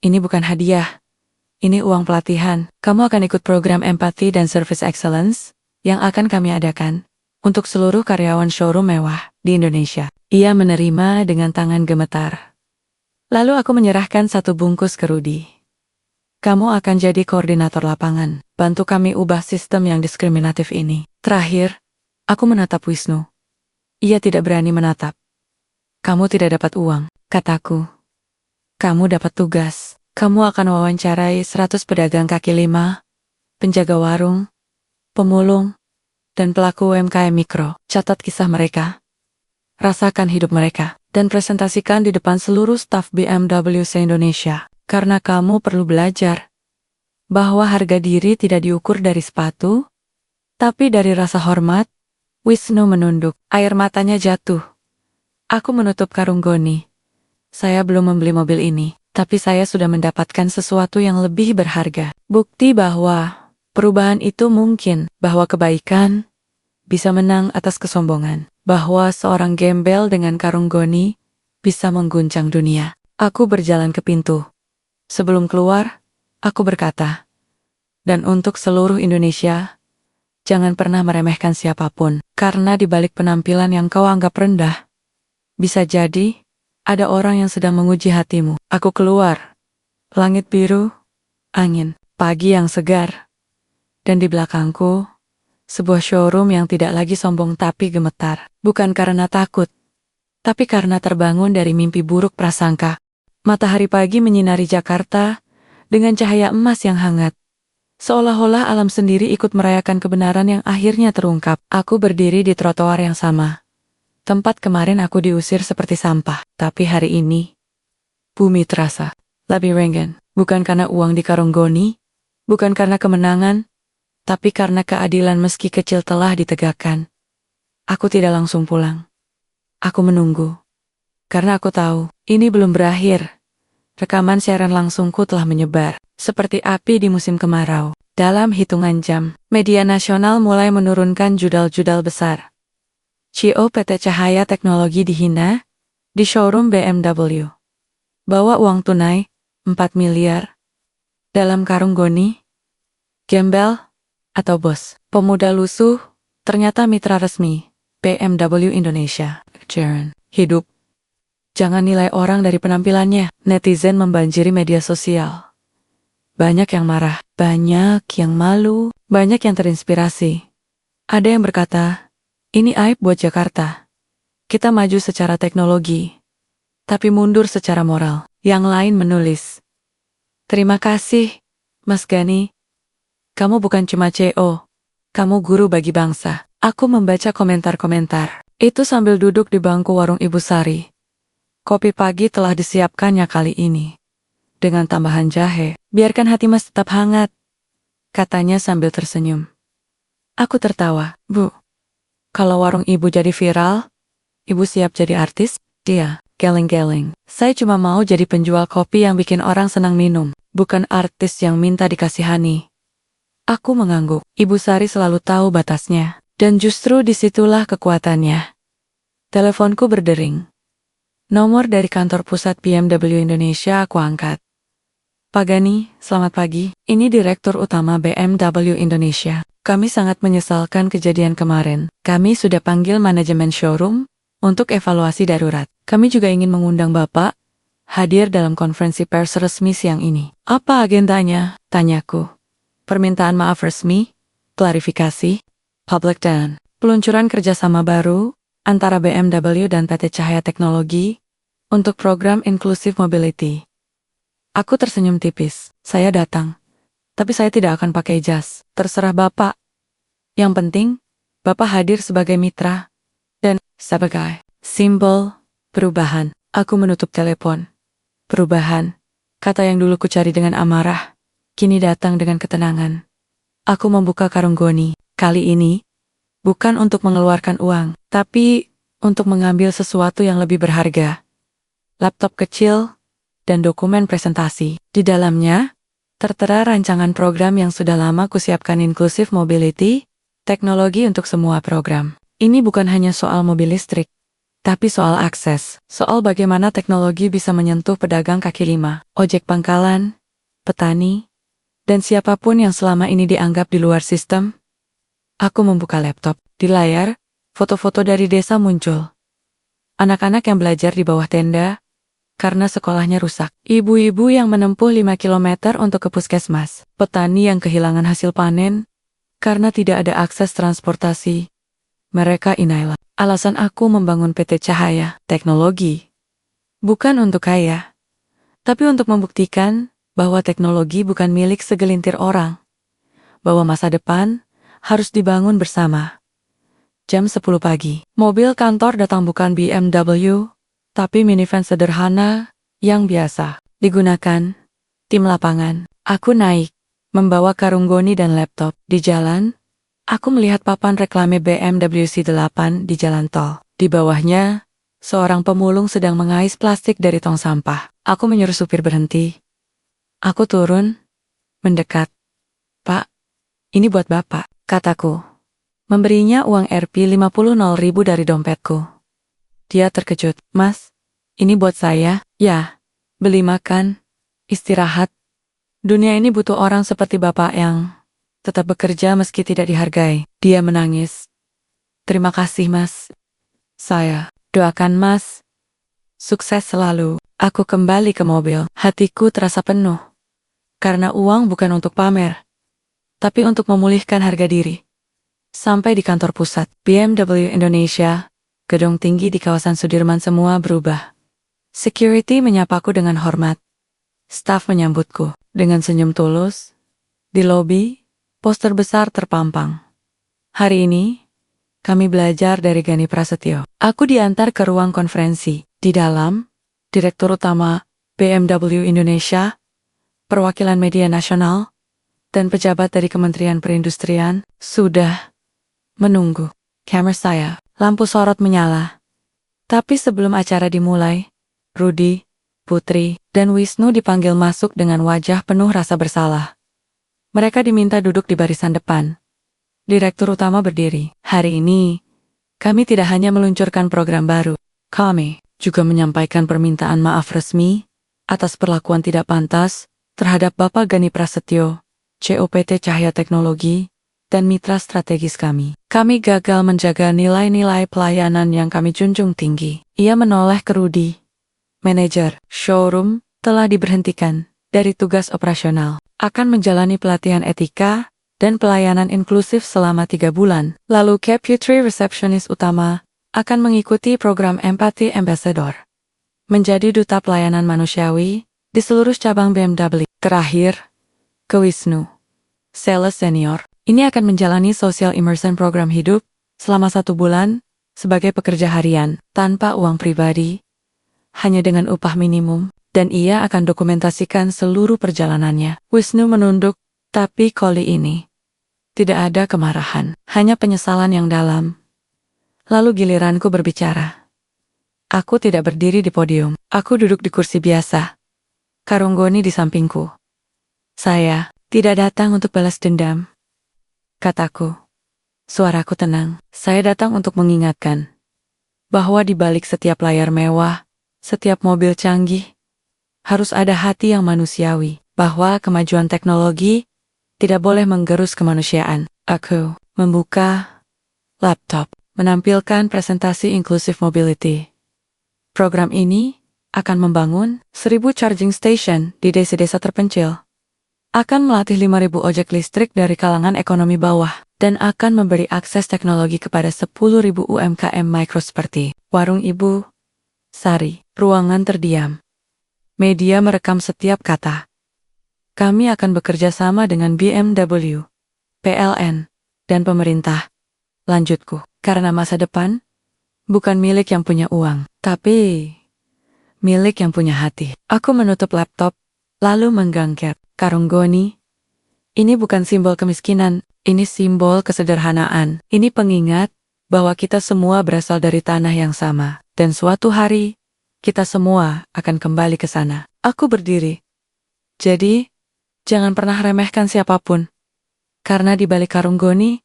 A: Ini bukan hadiah. Ini uang pelatihan. Kamu akan ikut program empati dan service excellence yang akan kami adakan untuk seluruh karyawan showroom mewah di Indonesia. Ia menerima dengan tangan gemetar. Lalu aku menyerahkan 1 bungkus ke Rudy. Kamu akan jadi koordinator lapangan. Bantu kami ubah sistem yang diskriminatif ini. Terakhir, aku menatap Wisnu. Ia tidak berani menatap. Kamu tidak dapat uang, kataku. Kamu dapat tugas. Kamu akan wawancarai 100 pedagang kaki lima, penjaga warung, pemulung, dan pelaku UMKM mikro. Catat kisah mereka. Rasakan hidup mereka. Dan presentasikan di depan seluruh staf BMW se-Indonesia. Karena kamu perlu belajar bahwa harga diri tidak diukur dari sepatu, tapi dari rasa hormat. Wisnu menunduk, air matanya jatuh. Aku menutup karung goni. Saya belum membeli mobil ini, tapi saya sudah mendapatkan sesuatu yang lebih berharga. Bukti bahwa perubahan itu mungkin, bahwa kebaikan bisa menang atas kesombongan, bahwa seorang gembel dengan karung goni bisa mengguncang dunia. Aku berjalan ke pintu. Sebelum keluar, aku berkata, dan untuk seluruh Indonesia, jangan pernah meremehkan siapapun, karena di balik penampilan yang kau anggap rendah, bisa jadi ada orang yang sedang menguji hatimu. Aku keluar. Langit biru, angin, pagi yang segar, dan di belakangku, sebuah showroom yang tidak lagi sombong tapi gemetar. Bukan karena takut, tapi karena terbangun dari mimpi buruk prasangka. Matahari pagi menyinari Jakarta dengan cahaya emas yang hangat. Seolah-olah alam sendiri ikut merayakan kebenaran yang akhirnya terungkap. Aku berdiri di trotoar yang sama. Tempat kemarin aku diusir seperti sampah. Tapi hari ini, bumi terasa lebih ringan. Bukan karena uang di karung goni, bukan karena kemenangan, tapi karena keadilan meski kecil telah ditegakkan. Aku tidak langsung pulang. Aku menunggu. Karena aku tahu, ini belum berakhir. Rekaman siaran langsungku telah menyebar, seperti api di musim kemarau. Dalam hitungan jam, media nasional mulai menurunkan judal-judal besar. CEO PT Cahaya Teknologi dihina di showroom BMW. Bawa uang tunai, 4 miliar. Dalam karung goni. Gembel, atau bos. Pemuda lusuh, ternyata mitra resmi. BMW Indonesia. Jaren. Hidup. Jangan nilai orang dari penampilannya. Netizen membanjiri media sosial. Banyak yang marah, banyak yang malu, banyak yang terinspirasi. Ada yang berkata, ini aib buat Jakarta. Kita maju secara teknologi, tapi mundur secara moral. Yang lain menulis, terima kasih, Mas Gani. Kamu bukan cuma CEO, kamu guru bagi bangsa. Aku membaca komentar-komentar. Itu sambil duduk di bangku warung Ibu Sari. Kopi pagi telah disiapkannya kali ini. Dengan tambahan jahe, biarkan hati Mas tetap hangat, katanya sambil tersenyum. Aku tertawa, Bu. Kalau warung Ibu jadi viral, Ibu siap jadi artis? Dia, geleng-geleng. Saya cuma mau jadi penjual kopi yang bikin orang senang minum, bukan artis yang minta dikasihani. Aku mengangguk. Ibu Sari selalu tahu batasnya, dan justru disitulah kekuatannya. Teleponku berdering. Nomor dari kantor pusat BMW Indonesia aku angkat. Pak Gani, selamat pagi. Ini Direktur Utama BMW Indonesia. Kami sangat menyesalkan kejadian kemarin. Kami sudah panggil manajemen showroom untuk evaluasi darurat. Kami juga ingin mengundang Bapak hadir dalam konferensi pers resmi siang ini. Apa agendanya? Tanyaku. Permintaan maaf resmi, klarifikasi, public dan peluncuran kerjasama baru antara BMW dan PT Cahaya Teknologi untuk program Inclusive Mobility. Aku tersenyum tipis. Saya datang. Tapi saya tidak akan pakai jas. Terserah Bapak. Yang penting, Bapak hadir sebagai mitra dan sebagai simbol perubahan. Aku menutup telepon. Perubahan, kata yang dulu ku cari dengan amarah, kini datang dengan ketenangan. Aku membuka karung goni. Kali ini, bukan untuk mengeluarkan uang, tapi untuk mengambil sesuatu yang lebih berharga. Laptop kecil dan dokumen presentasi. Di dalamnya, tertera rancangan program yang sudah lama kusiapkan Inclusive Mobility, teknologi untuk semua program. Ini bukan hanya soal mobil listrik, tapi soal akses, soal bagaimana teknologi bisa menyentuh pedagang kaki lima, ojek pangkalan, petani, dan siapapun yang selama ini dianggap di luar sistem. Aku membuka laptop. Di layar, foto-foto dari desa muncul. Anak-anak yang belajar di bawah tenda, karena sekolahnya rusak. Ibu-ibu yang menempuh 5 kilometer untuk ke puskesmas. Petani yang kehilangan hasil panen, karena tidak ada akses transportasi. Mereka inilah alasan aku membangun PT Cahaya Teknologi. Bukan untuk kaya, tapi untuk membuktikan bahwa teknologi bukan milik segelintir orang. Bahwa masa depan harus dibangun bersama. Jam 10 pagi. Mobil kantor datang bukan BMW, tapi minivan sederhana yang biasa digunakan tim lapangan. Aku naik, membawa karung goni dan laptop. Di jalan, aku melihat papan reklame BMW C8 di jalan tol. Di bawahnya, seorang pemulung sedang mengais plastik dari tong sampah. Aku menyuruh supir berhenti. Aku turun, mendekat. Pak, ini buat Bapak, kataku. Memberinya uang Rp50.000 dari dompetku. Dia terkejut. Mas, ini buat saya? Ya, beli makan, istirahat. Dunia ini butuh orang seperti Bapak yang tetap bekerja meski tidak dihargai. Dia menangis. Terima kasih, Mas. Saya doakan Mas sukses selalu. Aku kembali ke mobil. Hatiku terasa penuh. Karena uang bukan untuk pamer, tapi untuk memulihkan harga diri. Sampai di kantor pusat BMW Indonesia, gedung tinggi di kawasan Sudirman, semua berubah. Security menyapaku dengan hormat. Staf menyambutku dengan senyum tulus. Di lobi, poster besar terpampang. Hari ini, kami belajar dari Gani Prasetyo. Aku diantar ke ruang konferensi. Di dalam, Direktur Utama BMW Indonesia, perwakilan media nasional, dan pejabat dari Kementerian Perindustrian sudah menunggu. Kamera saya, lampu sorot menyala. Tapi sebelum acara dimulai, Rudy, Putri, dan Wisnu dipanggil masuk dengan wajah penuh rasa bersalah. Mereka diminta duduk di barisan depan. Direktur utama berdiri. Hari ini, kami tidak hanya meluncurkan program baru. Kami juga menyampaikan permintaan maaf resmi atas perlakuan tidak pantas terhadap Bapak Gani Prasetyo, COPT Cahaya Teknologi, dan mitra strategis kami. Kami gagal menjaga nilai-nilai pelayanan yang kami junjung tinggi. Ia menoleh ke Rudy. Manajer showroom telah diberhentikan dari tugas operasional. Akan menjalani pelatihan etika dan pelayanan inklusif selama 3 bulan. Lalu Putri resepsionis utama akan mengikuti program Empathy Ambassador. Menjadi duta pelayanan manusiawi di seluruh cabang BMW. Terakhir, ke Wisnu. Sales senior. Ini akan menjalani social immersion program hidup selama 1 bulan sebagai pekerja harian tanpa uang pribadi, hanya dengan upah minimum, dan ia akan dokumentasikan seluruh perjalanannya. Wisnu menunduk, tapi kali ini tidak ada kemarahan, hanya penyesalan yang dalam. Lalu giliranku berbicara. Aku tidak berdiri di podium, aku duduk di kursi biasa. Karunggoni di sampingku. Saya tidak datang untuk balas dendam, kataku. Suaraku tenang. Saya datang untuk mengingatkan bahwa di balik setiap layar mewah, setiap mobil canggih, harus ada hati yang manusiawi, bahwa kemajuan teknologi tidak boleh menggerus kemanusiaan. Aku membuka laptop, menampilkan presentasi Inclusive Mobility. Program ini akan membangun 1.000 charging station di desa-desa terpencil, akan melatih 5.000 ojek listrik dari kalangan ekonomi bawah, dan akan memberi akses teknologi kepada 10.000 UMKM mikro seperti Warung Ibu Sari, Ruangan Terdiam. Media merekam setiap kata. Kami akan bekerja sama dengan BMW, PLN, dan pemerintah. Lanjutku, karena masa depan bukan milik yang punya uang, tapi milik yang punya hati. Aku menutup laptop, lalu menggangker. Karunggoni, ini bukan simbol kemiskinan, ini simbol kesederhanaan. Ini pengingat bahwa kita semua berasal dari tanah yang sama, dan suatu hari, kita semua akan kembali ke sana. Aku berdiri. Jadi, jangan pernah remehkan siapapun. Karena di balik Karunggoni,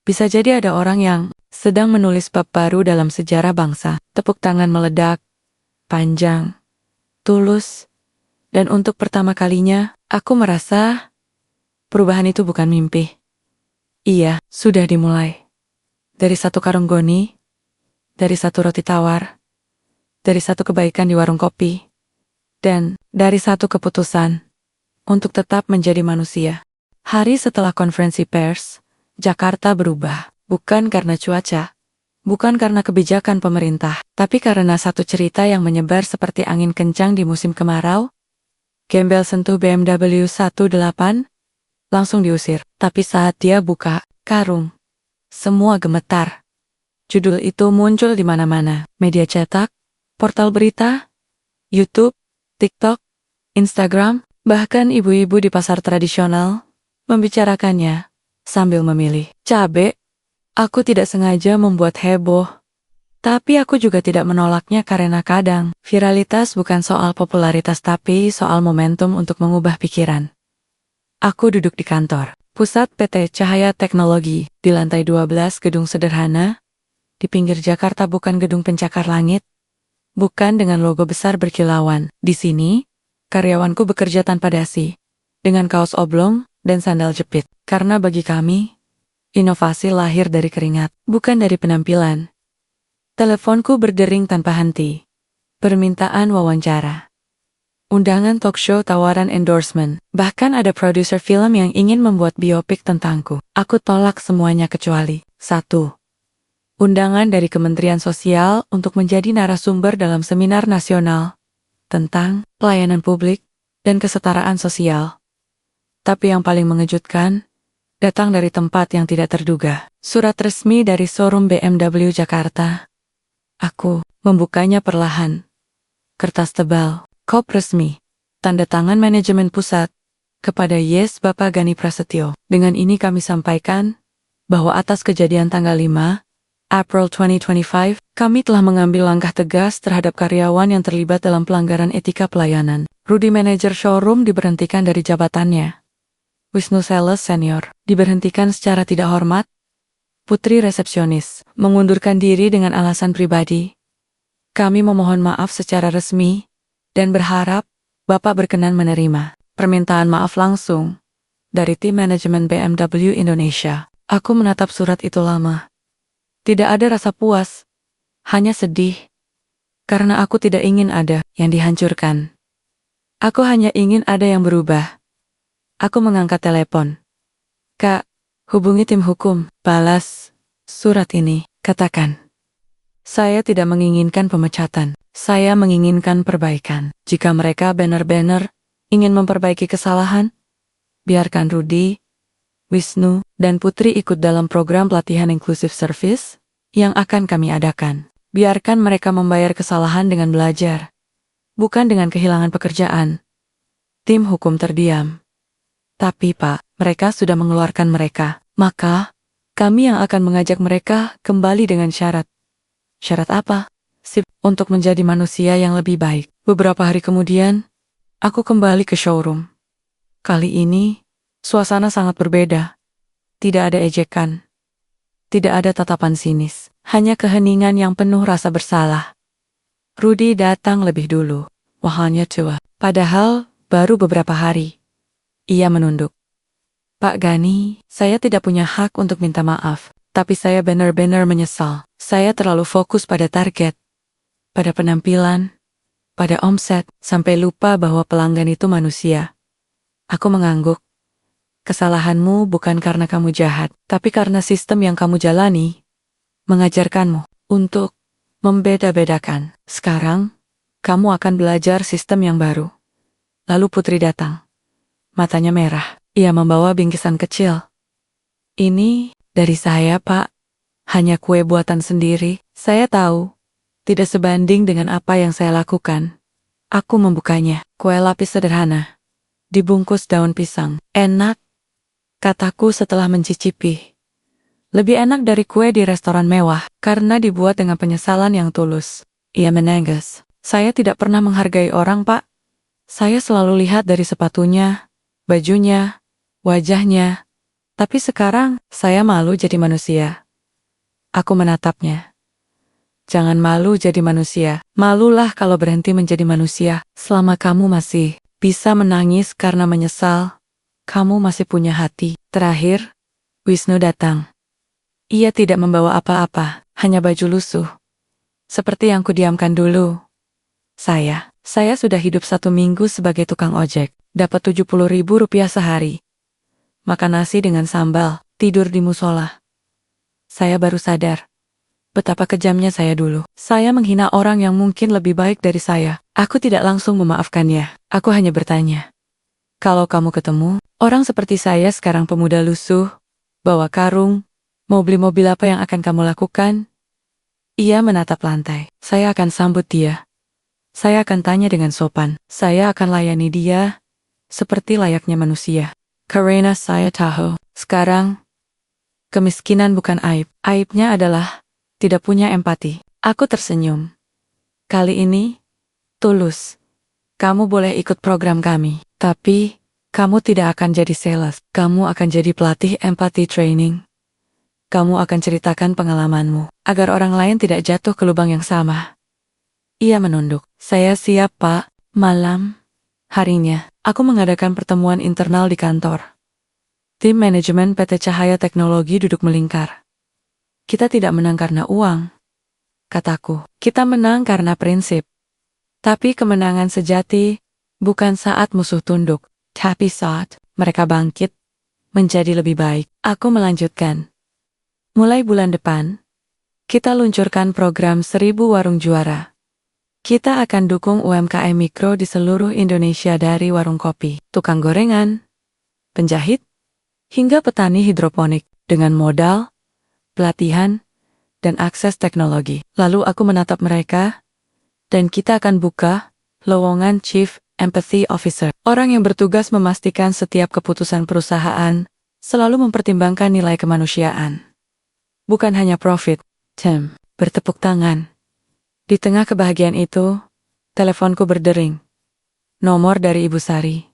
A: bisa jadi ada orang yang sedang menulis bab baru dalam sejarah bangsa. Tepuk tangan meledak, panjang, tulus, dan untuk pertama kalinya, aku merasa perubahan itu bukan mimpi. Iya, sudah dimulai. Dari 1 Karunggoni, dari 1 roti tawar, dari 1 kebaikan di warung kopi, dan dari 1 keputusan untuk tetap menjadi manusia. Hari setelah konferensi pers, Jakarta berubah, bukan karena cuaca, bukan karena kebijakan pemerintah, tapi karena satu cerita yang menyebar seperti angin kencang di musim kemarau. Gembel sentuh BMW 18, langsung diusir. Tapi saat dia buka karung, semua gemetar. Judul itu muncul di mana-mana. Media cetak, portal berita, YouTube, TikTok, Instagram, bahkan ibu-ibu di pasar tradisional membicarakannya sambil memilih cabe. Aku tidak sengaja membuat heboh. Tapi aku juga tidak menolaknya karena kadang, viralitas bukan soal popularitas tapi soal momentum untuk mengubah pikiran. Aku duduk di kantor, pusat PT Cahaya Teknologi, di lantai 12 gedung sederhana, di pinggir Jakarta bukan gedung pencakar langit, bukan dengan logo besar berkilauan. Di sini, karyawanku bekerja tanpa dasi, dengan kaos oblong dan sandal jepit. Karena bagi kami, inovasi lahir dari keringat, bukan dari penampilan. Teleponku berdering tanpa henti. Permintaan wawancara. Undangan talk show tawaran endorsement. Bahkan ada produser film yang ingin membuat biopik tentangku. Aku tolak semuanya kecuali 1. Undangan dari Kementerian Sosial untuk menjadi narasumber dalam seminar nasional tentang pelayanan publik dan kesetaraan sosial. Tapi yang paling mengejutkan, datang dari tempat yang tidak terduga. Surat resmi dari showroom BMW Jakarta. Aku membukanya perlahan. Kertas tebal, kop resmi, tanda tangan manajemen pusat, kepada Yes Bapak Gani Prasetyo. Dengan ini kami sampaikan bahwa atas kejadian tanggal 5 April 2025, kami telah mengambil langkah tegas terhadap karyawan yang terlibat dalam pelanggaran etika pelayanan. Rudy, manajer showroom, diberhentikan dari jabatannya. Wisnu, sales senior, diberhentikan secara tidak hormat. Putri, resepsionis, mengundurkan diri dengan alasan pribadi. Kami memohon maaf secara resmi dan berharap Bapak berkenan menerima permintaan maaf langsung dari tim manajemen BMW Indonesia. Aku menatap surat itu lama. Tidak ada rasa puas, hanya sedih. Karena aku tidak ingin ada yang dihancurkan. Aku hanya ingin ada yang berubah. Aku mengangkat telepon. Kak, hubungi tim hukum. Balas surat ini, katakan. Saya tidak menginginkan pemecatan. Saya menginginkan perbaikan. Jika mereka benar-benar ingin memperbaiki kesalahan, biarkan Rudy, Wisnu, dan Putri ikut dalam program pelatihan inclusive service yang akan kami adakan. Biarkan mereka membayar kesalahan dengan belajar, bukan dengan kehilangan pekerjaan. Tim hukum terdiam. Tapi Pak, mereka sudah mengeluarkan mereka. Maka, kami yang akan mengajak mereka kembali dengan syarat. Syarat apa? Sip, untuk menjadi manusia yang lebih baik. Beberapa hari kemudian, aku kembali ke showroom. Kali ini, suasana sangat berbeda. Tidak ada ejekan. Tidak ada tatapan sinis. Hanya keheningan yang penuh rasa bersalah. Rudy datang lebih dulu. Wajahnya tua. Padahal, baru beberapa hari. Ia menunduk. Pak Gani, saya tidak punya hak untuk minta maaf. Tapi saya benar-benar menyesal. Saya terlalu fokus pada target. Pada penampilan. Pada omset. Sampai lupa bahwa pelanggan itu manusia. Aku mengangguk. Kesalahanmu bukan karena kamu jahat, tapi karena sistem yang kamu jalani mengajarkanmu untuk membeda-bedakan. Sekarang, kamu akan belajar sistem yang baru. Lalu Putri datang. Matanya merah. Ia membawa bingkisan kecil. Ini dari saya, Pak. Hanya kue buatan sendiri. Saya tahu, tidak sebanding dengan apa yang saya lakukan. Aku membukanya. Kue lapis sederhana. Dibungkus daun pisang. Enak, kataku setelah mencicipi. Lebih enak dari kue di restoran mewah, karena dibuat dengan penyesalan yang tulus. Ia menengges. Saya tidak pernah menghargai orang, Pak. Saya selalu lihat dari sepatunya, bajunya, wajahnya. Tapi sekarang, saya malu jadi manusia. Aku menatapnya. Jangan malu jadi manusia. Malulah kalau berhenti menjadi manusia. Selama kamu masih bisa menangis karena menyesal, kamu masih punya hati. Terakhir, Wisnu datang. Ia tidak membawa apa-apa, hanya baju lusuh. Seperti yang kudiamkan dulu. Saya sudah hidup 1 minggu sebagai tukang ojek, dapat 70.000 rupiah sehari. Makan nasi dengan sambal, tidur di musola. Saya baru sadar betapa kejamnya saya dulu. Saya menghina orang yang mungkin lebih baik dari saya. Aku tidak langsung memaafkannya. Aku hanya bertanya. Kalau kamu ketemu orang seperti saya sekarang, pemuda lusuh, bawa karung, mau beli mobil, apa yang akan kamu lakukan? Ia menatap lantai. Saya akan sambut dia. Saya akan tanya dengan sopan. Saya akan layani dia seperti layaknya manusia. Karena saya tahu, sekarang, kemiskinan bukan aib. Aibnya adalah tidak punya empati. Aku tersenyum. Kali ini, tulus. Kamu boleh ikut program kami. Tapi, kamu tidak akan jadi sales. Kamu akan jadi pelatih empati training. Kamu akan ceritakan pengalamanmu, agar orang lain tidak jatuh ke lubang yang sama. Ia menunduk. Saya siap, Pak. Malam harinya, aku mengadakan pertemuan internal di kantor. Tim manajemen PT Cahaya Teknologi duduk melingkar. Kita tidak menang karena uang, kataku. Kita menang karena prinsip. Tapi kemenangan sejati bukan saat musuh tunduk, tapi saat mereka bangkit menjadi lebih baik. Aku melanjutkan. Mulai bulan depan, kita luncurkan program 1000 warung juara. Kita akan dukung UMKM mikro di seluruh Indonesia, dari warung kopi, tukang gorengan, penjahit, hingga petani hidroponik, dengan modal, pelatihan, dan akses teknologi. Lalu aku menatap mereka, dan kita akan buka lowongan Chief Empathy Officer. Orang yang bertugas memastikan setiap keputusan perusahaan selalu mempertimbangkan nilai kemanusiaan. Bukan hanya profit, bertepuk tangan. Di tengah kebahagiaan itu, teleponku berdering. Nomor dari Ibu Sari.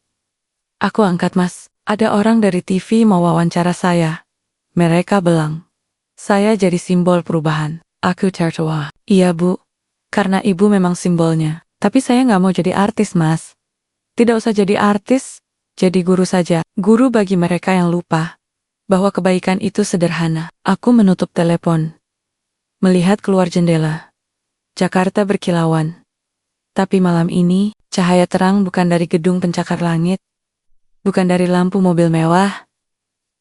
A: Aku angkat, Mas. Ada orang dari TV mau wawancara saya. Mereka bilang, saya jadi simbol perubahan. Aku tertawa. Iya, Bu. Karena Ibu memang simbolnya. Tapi saya nggak mau jadi artis, Mas. Tidak usah jadi artis, jadi guru saja. Guru bagi mereka yang lupa bahwa kebaikan itu sederhana. Aku menutup telepon. Melihat keluar jendela. Jakarta berkilauan. Tapi malam ini, cahaya terang bukan dari gedung pencakar langit. Bukan dari lampu mobil mewah.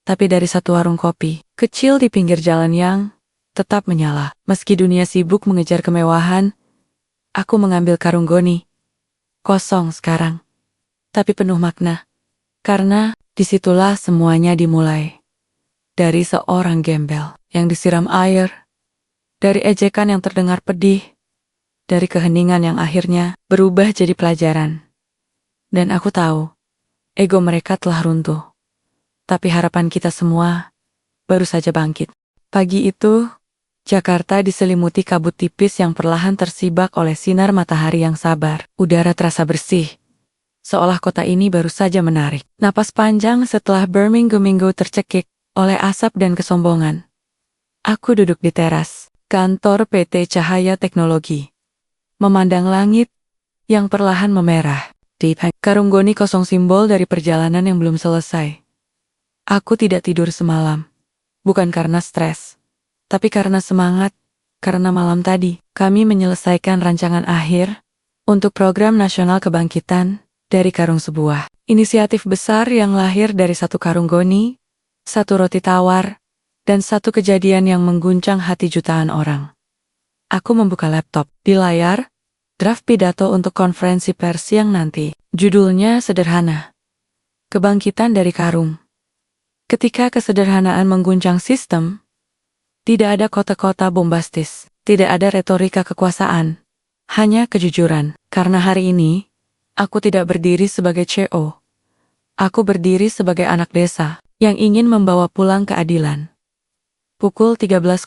A: Tapi dari satu warung kopi kecil di pinggir jalan yang tetap menyala. Meski dunia sibuk mengejar kemewahan, aku mengambil karung goni. Kosong sekarang. Tapi penuh makna. Karena disitulah semuanya dimulai. Dari seorang gembel yang disiram air. Dari ejekan yang terdengar pedih. Dari keheningan yang akhirnya berubah jadi pelajaran. Dan aku tahu, ego mereka telah runtuh. Tapi harapan kita semua baru saja bangkit. Pagi itu, Jakarta diselimuti kabut tipis yang perlahan tersibak oleh sinar matahari yang sabar. Udara terasa bersih. Seolah kota ini baru saja menarik napas panjang setelah berminggu-minggu tercekik oleh asap dan kesombongan. Aku duduk di teras kantor PT Cahaya Teknologi. Memandang langit yang perlahan memerah. Di karung goni kosong simbol dari perjalanan yang belum selesai. Aku tidak tidur semalam. Bukan karena stres. Tapi karena semangat. Karena malam tadi, kami menyelesaikan rancangan akhir untuk program nasional kebangkitan dari karung sebuah inisiatif besar yang lahir dari satu karung goni, satu roti tawar, dan satu kejadian yang mengguncang hati jutaan orang. Aku membuka laptop. Di layar, draft pidato untuk konferensi pers yang nanti. Judulnya sederhana. Kebangkitan dari karung. Ketika kesederhanaan mengguncang sistem, tidak ada kota-kota bombastis, tidak ada retorika kekuasaan, hanya kejujuran. Karena hari ini, aku tidak berdiri sebagai CEO. Aku berdiri sebagai anak desa yang ingin membawa pulang keadilan. Pukul 13.00.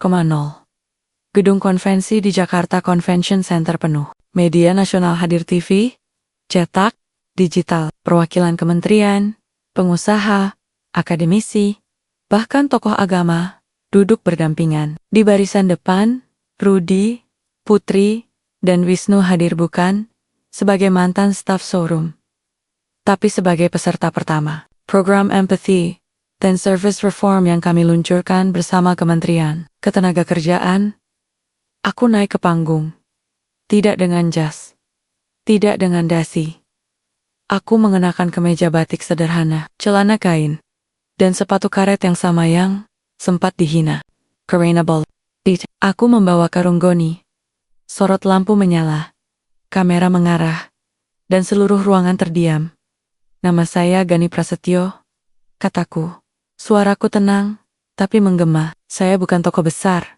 A: Gedung konvensi di Jakarta Convention Center penuh. Media nasional hadir TV, cetak, digital, perwakilan kementerian, pengusaha, akademisi, bahkan tokoh agama, duduk berdampingan. Di barisan depan, Rudi, Putri, dan Wisnu hadir bukan sebagai mantan staf showroom, tapi sebagai peserta pertama. Program Empathy dan Service Reform yang kami luncurkan bersama Kementerian Ketenagakerjaan. Aku naik ke panggung. Tidak dengan jas. Tidak dengan dasi. Aku mengenakan kemeja batik sederhana, celana kain, dan sepatu karet yang sama yang sempat dihina. Karena aku membawa karung goni. Sorot lampu menyala. Kamera mengarah. Dan seluruh ruangan terdiam. Nama saya Gani Prasetyo, kataku. Suaraku tenang, tapi menggema. Saya bukan tokoh besar.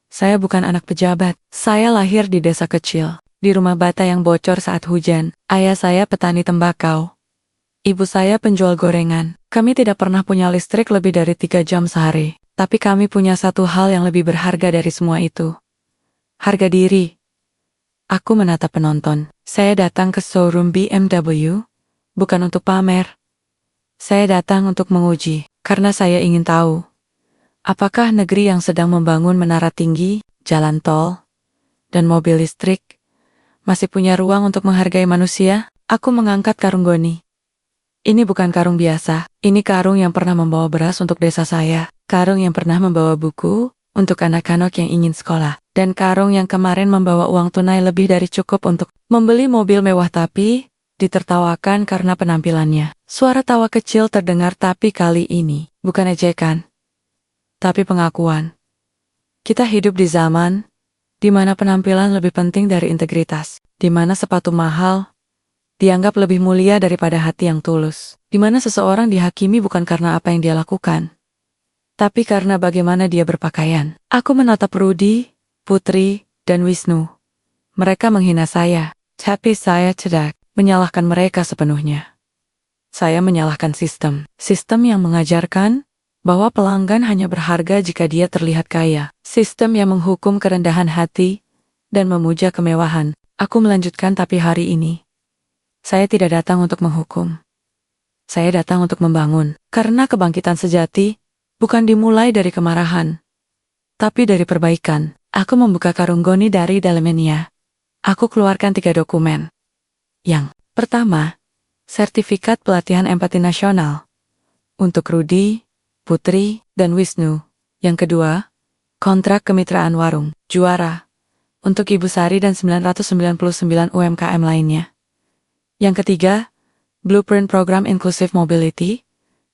A: Saya bukan anak pejabat. Saya lahir di desa kecil. Di rumah bata yang bocor saat hujan. Ayah saya petani tembakau. Ibu saya penjual gorengan. Kami tidak pernah punya listrik lebih dari 3 jam sehari. Tapi kami punya satu hal yang lebih berharga dari semua itu. Harga diri. Aku menatap penonton. Saya datang ke showroom BMW, bukan untuk pamer. Saya datang untuk menguji, karena saya ingin tahu. Apakah negeri yang sedang membangun menara tinggi, jalan tol, dan mobil listrik, masih punya ruang untuk menghargai manusia? Aku mengangkat karung goni. Ini bukan karung biasa, ini karung yang pernah membawa beras untuk desa saya. Karung yang pernah membawa buku untuk anak-anak yang ingin sekolah. Dan karung yang kemarin membawa uang tunai lebih dari cukup untuk membeli mobil mewah tapi ditertawakan karena penampilannya. Suara tawa kecil terdengar tapi kali ini bukan ejekan, tapi pengakuan. Kita hidup di zaman di mana penampilan lebih penting dari integritas, di mana sepatu mahal dianggap lebih mulia daripada hati yang tulus, di mana seseorang dihakimi bukan karena apa yang dia lakukan, tapi karena bagaimana dia berpakaian. Aku menatap Rudi, Putri, dan Wisnu. Mereka menghina saya, tapi saya tidak menyalahkan mereka sepenuhnya. Saya menyalahkan sistem yang mengajarkan bahwa pelanggan hanya berharga jika dia terlihat kaya. Sistem yang menghukum kerendahan hati dan memuja kemewahan. Aku melanjutkan, tapi hari ini saya tidak datang untuk menghukum. Saya datang untuk membangun. Karena kebangkitan sejati bukan dimulai dari kemarahan, tapi dari perbaikan. Aku membuka karung goni dari dalamnya. Aku keluarkan 3 dokumen. Yang pertama, sertifikat pelatihan empati nasional untuk Rudy, Putri, dan Wisnu. Yang kedua, kontrak kemitraan warung juara untuk Ibu Sari dan 999 UMKM lainnya. Yang ketiga, blueprint program Inclusive Mobility,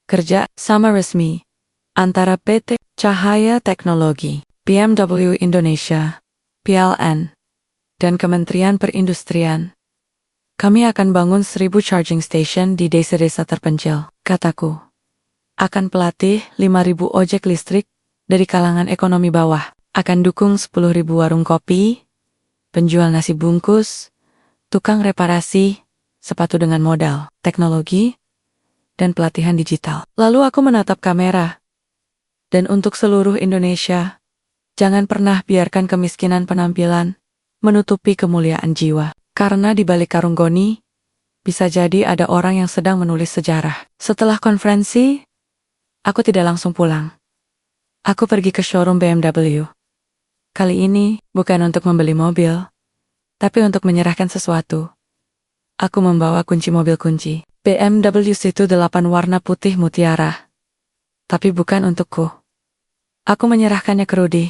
A: kerja sama resmi antara PT Cahaya Teknologi, BMW Indonesia, PLN, dan Kementerian Perindustrian. Kami akan bangun 1000 charging station di desa-desa terpencil, kataku. Akan pelatih 5.000 ojek listrik dari kalangan ekonomi bawah. Akan dukung 10.000 warung kopi, penjual nasi bungkus, tukang reparasi, sepatu dengan modal, teknologi, dan pelatihan digital. Lalu aku menatap kamera. Dan untuk seluruh Indonesia, jangan pernah biarkan kemiskinan penampilan menutupi kemuliaan jiwa. Karena di balik karung goni, bisa jadi ada orang yang sedang menulis sejarah. Setelah konferensi, aku tidak langsung pulang. Aku pergi ke showroom BMW. Kali ini bukan untuk membeli mobil, tapi untuk menyerahkan sesuatu. Aku membawa kunci mobil kunci. BMW itu 8 warna putih mutiara. Tapi bukan untukku. Aku menyerahkannya ke Rudy.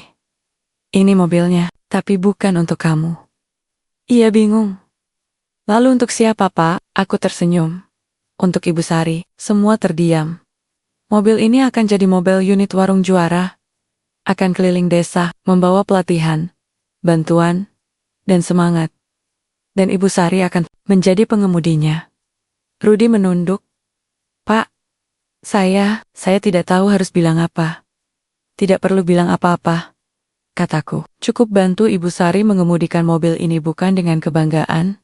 A: Ini mobilnya, tapi bukan untuk kamu. Ia bingung. Lalu untuk siapa, Pak? Aku tersenyum. Untuk Ibu Sari. Semua terdiam. Mobil ini akan jadi mobil unit warung juara. Akan keliling desa, membawa pelatihan, bantuan, dan semangat. Dan Ibu Sari akan menjadi pengemudinya. Rudy menunduk. Pak, saya tidak tahu harus bilang apa. Tidak perlu bilang apa-apa, kataku. Cukup bantu Ibu Sari mengemudikan mobil ini bukan dengan kebanggaan,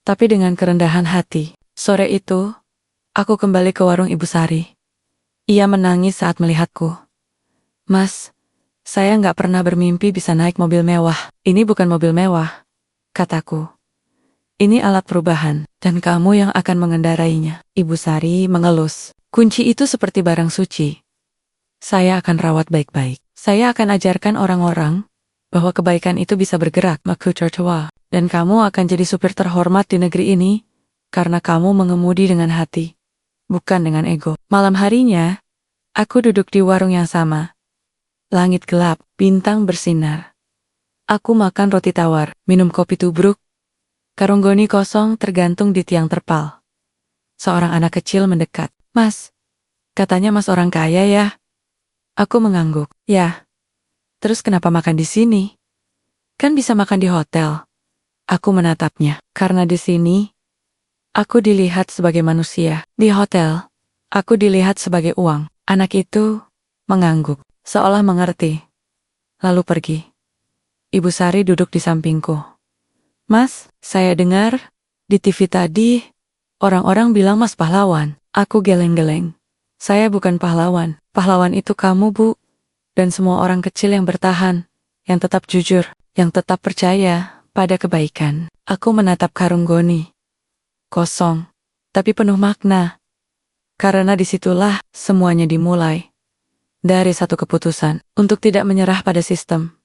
A: tapi dengan kerendahan hati. Sore itu, aku kembali ke warung Ibu Sari. Ia menangis saat melihatku. Mas, saya nggak pernah bermimpi bisa naik mobil mewah. Ini bukan mobil mewah, kataku. Ini alat perubahan, dan kamu yang akan mengendarainya. Ibu Sari mengelus. Kunci itu seperti barang suci. Saya akan rawat baik-baik. Saya akan ajarkan orang-orang bahwa kebaikan itu bisa bergerak, Maku tertawa. Dan kamu akan jadi supir terhormat di negeri ini, karena kamu mengemudi dengan hati, bukan dengan ego. Malam harinya, aku duduk di warung yang sama. Langit gelap, bintang bersinar. Aku makan roti tawar, minum kopi tubruk. Karung goni kosong tergantung di tiang terpal. Seorang anak kecil mendekat. Mas, katanya Mas orang kaya ya? Aku mengangguk. Ya. Terus kenapa makan di sini? Kan bisa makan di hotel. Aku menatapnya. Karena di sini, aku dilihat sebagai manusia. Di hotel, aku dilihat sebagai uang. Anak itu mengangguk, seolah mengerti. Lalu pergi. Ibu Sari duduk di sampingku. Mas, saya dengar di TV tadi, orang-orang bilang Mas pahlawan. Aku geleng-geleng. Saya bukan pahlawan. Pahlawan itu kamu, Bu. Dan semua orang kecil yang bertahan, yang tetap jujur, yang tetap percaya pada kebaikan. Aku menatap karung goni. Kosong, tapi penuh makna. Karena disitulah semuanya dimulai. Dari satu keputusan, untuk tidak menyerah pada sistem.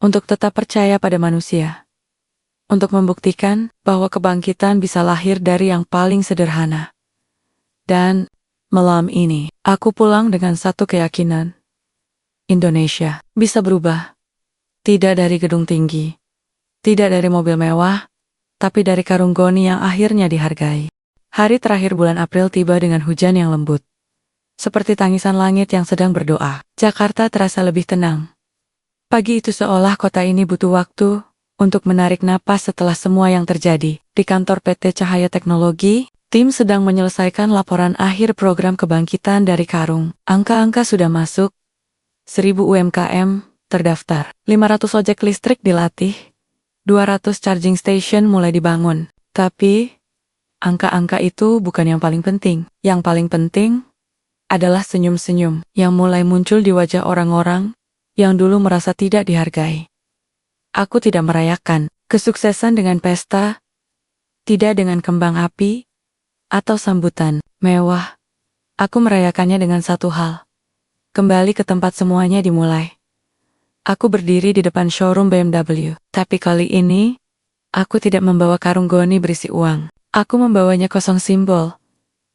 A: Untuk tetap percaya pada manusia. Untuk membuktikan bahwa kebangkitan bisa lahir dari yang paling sederhana. Dan malam ini, aku pulang dengan satu keyakinan. Indonesia bisa berubah. Tidak dari gedung tinggi. Tidak dari mobil mewah. Tapi dari karung goni yang akhirnya dihargai. Hari terakhir bulan April tiba dengan hujan yang lembut. Seperti tangisan langit yang sedang berdoa. Jakarta terasa lebih tenang. Pagi itu seolah kota ini butuh waktu untuk menarik napas setelah semua yang terjadi. Di kantor PT Cahaya Teknologi, tim sedang menyelesaikan laporan akhir program kebangkitan dari karung. Angka-angka sudah masuk. 1000 UMKM terdaftar. 500 ojek listrik dilatih. 200 charging station mulai dibangun. Tapi, angka-angka itu bukan yang paling penting. Yang paling penting, adalah senyum-senyum yang mulai muncul di wajah orang-orang yang dulu merasa tidak dihargai. Aku tidak merayakan kesuksesan dengan pesta, tidak dengan kembang api, atau sambutan mewah. Aku merayakannya dengan satu hal. Kembali ke tempat semuanya dimulai. Aku berdiri di depan showroom BMW, tapi kali ini, aku tidak membawa karung goni berisi uang. Aku membawanya kosong, simbol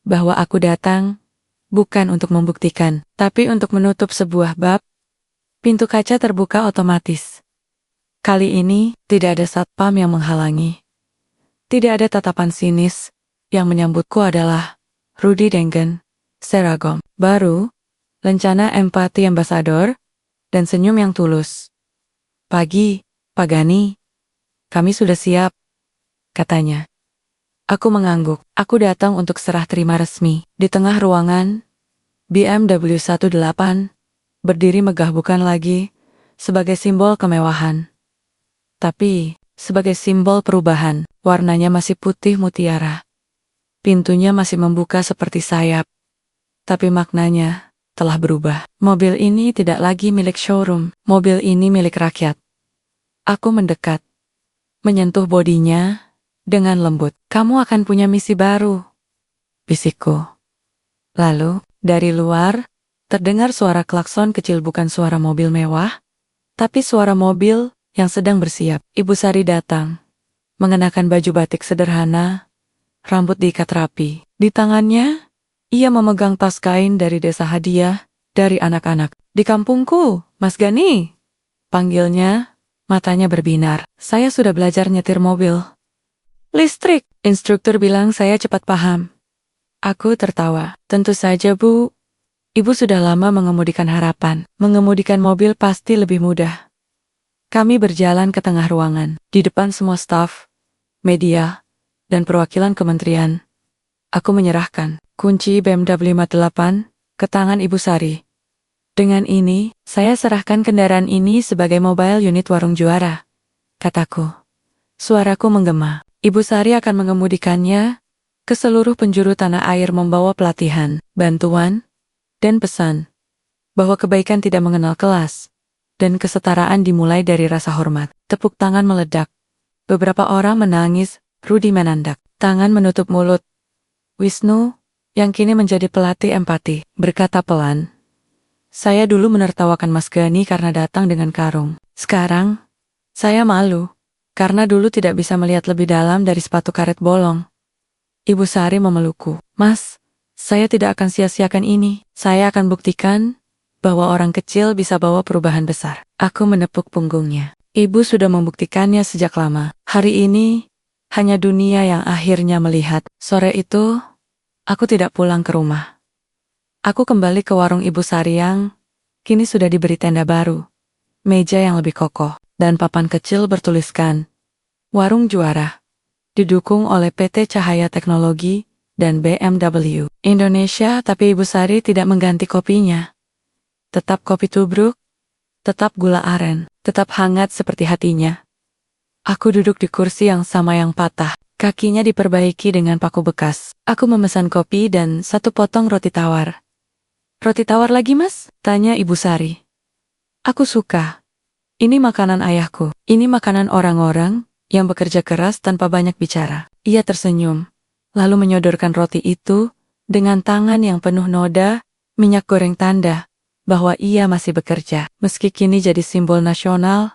A: bahwa aku datang bukan untuk membuktikan, tapi untuk menutup sebuah bab. Pintu kaca terbuka otomatis. Kali ini, tidak ada satpam yang menghalangi. Tidak ada tatapan sinis. Yang menyambutku adalah Rudy Dengen, seragam baru, lencana empati ambasador, dan senyum yang tulus. "Pagi, Pak Gani. Kami sudah siap," katanya. Aku mengangguk. Aku datang untuk serah terima resmi. Di tengah ruangan, BMW 18 berdiri megah, bukan lagi sebagai simbol kemewahan, tapi sebagai simbol perubahan. Warnanya masih putih mutiara. Pintunya masih membuka seperti sayap. Tapi maknanya telah berubah. Mobil ini tidak lagi milik showroom. Mobil ini milik rakyat. Aku mendekat, menyentuh bodinya dengan lembut. "Kamu akan punya misi baru," bisikku. Lalu, dari luar, terdengar suara klakson kecil, bukan suara mobil mewah, tapi suara mobil yang sedang bersiap. Ibu Sari datang, mengenakan baju batik sederhana, rambut diikat rapi. Di tangannya, ia memegang tas kain dari desa, hadiah dari anak-anak. "Di kampungku, Mas Gani," panggilnya, matanya berbinar. "Saya sudah belajar nyetir mobil listrik. Instruktur bilang saya cepat paham." Aku tertawa. "Tentu saja, Bu. Ibu sudah lama mengemudikan harapan. Mengemudikan mobil pasti lebih mudah." Kami berjalan ke tengah ruangan. Di depan semua staf, media, dan perwakilan kementerian, aku menyerahkan kunci BMW 58 ke tangan Ibu Sari. "Dengan ini, saya serahkan kendaraan ini sebagai mobile unit Warung Juara," kataku. Suaraku menggema. Ibu Sari akan mengemudikannya ke seluruh penjuru tanah air, membawa pelatihan, bantuan, dan pesan bahwa kebaikan tidak mengenal kelas, dan kesetaraan dimulai dari rasa hormat. Tepuk tangan meledak. Beberapa orang menangis, Rudy menandak. Tangan menutup mulut. Wisnu, yang kini menjadi pelatih empati, berkata pelan, "Saya dulu menertawakan Mas Gani karena datang dengan karung. Sekarang, saya malu, karena dulu tidak bisa melihat lebih dalam dari sepatu karet bolong." Ibu Sari memelukku. "Mas, saya tidak akan sia-siakan ini. Saya akan buktikan bahwa orang kecil bisa bawa perubahan besar." Aku menepuk punggungnya. "Ibu sudah membuktikannya sejak lama. Hari ini, hanya dunia yang akhirnya melihat." Sore itu, aku tidak pulang ke rumah. Aku kembali ke warung Ibu Sari yang kini sudah diberi tenda baru, meja yang lebih kokoh, dan papan kecil bertuliskan Warung Juara, didukung oleh PT Cahaya Teknologi dan BMW Indonesia. Tapi Ibu Sari tidak mengganti kopinya. Tetap kopi tubruk, tetap gula aren, tetap hangat seperti hatinya. Aku duduk di kursi yang sama yang patah. Kakinya diperbaiki dengan paku bekas. Aku memesan kopi dan satu potong roti tawar. "Roti tawar lagi, Mas?" tanya Ibu Sari. "Aku suka. Ini makanan ayahku. Ini makanan orang-orang yang bekerja keras tanpa banyak bicara." Ia tersenyum, lalu menyodorkan roti itu dengan tangan yang penuh noda minyak goreng, tanda bahwa ia masih bekerja. Meski kini jadi simbol nasional,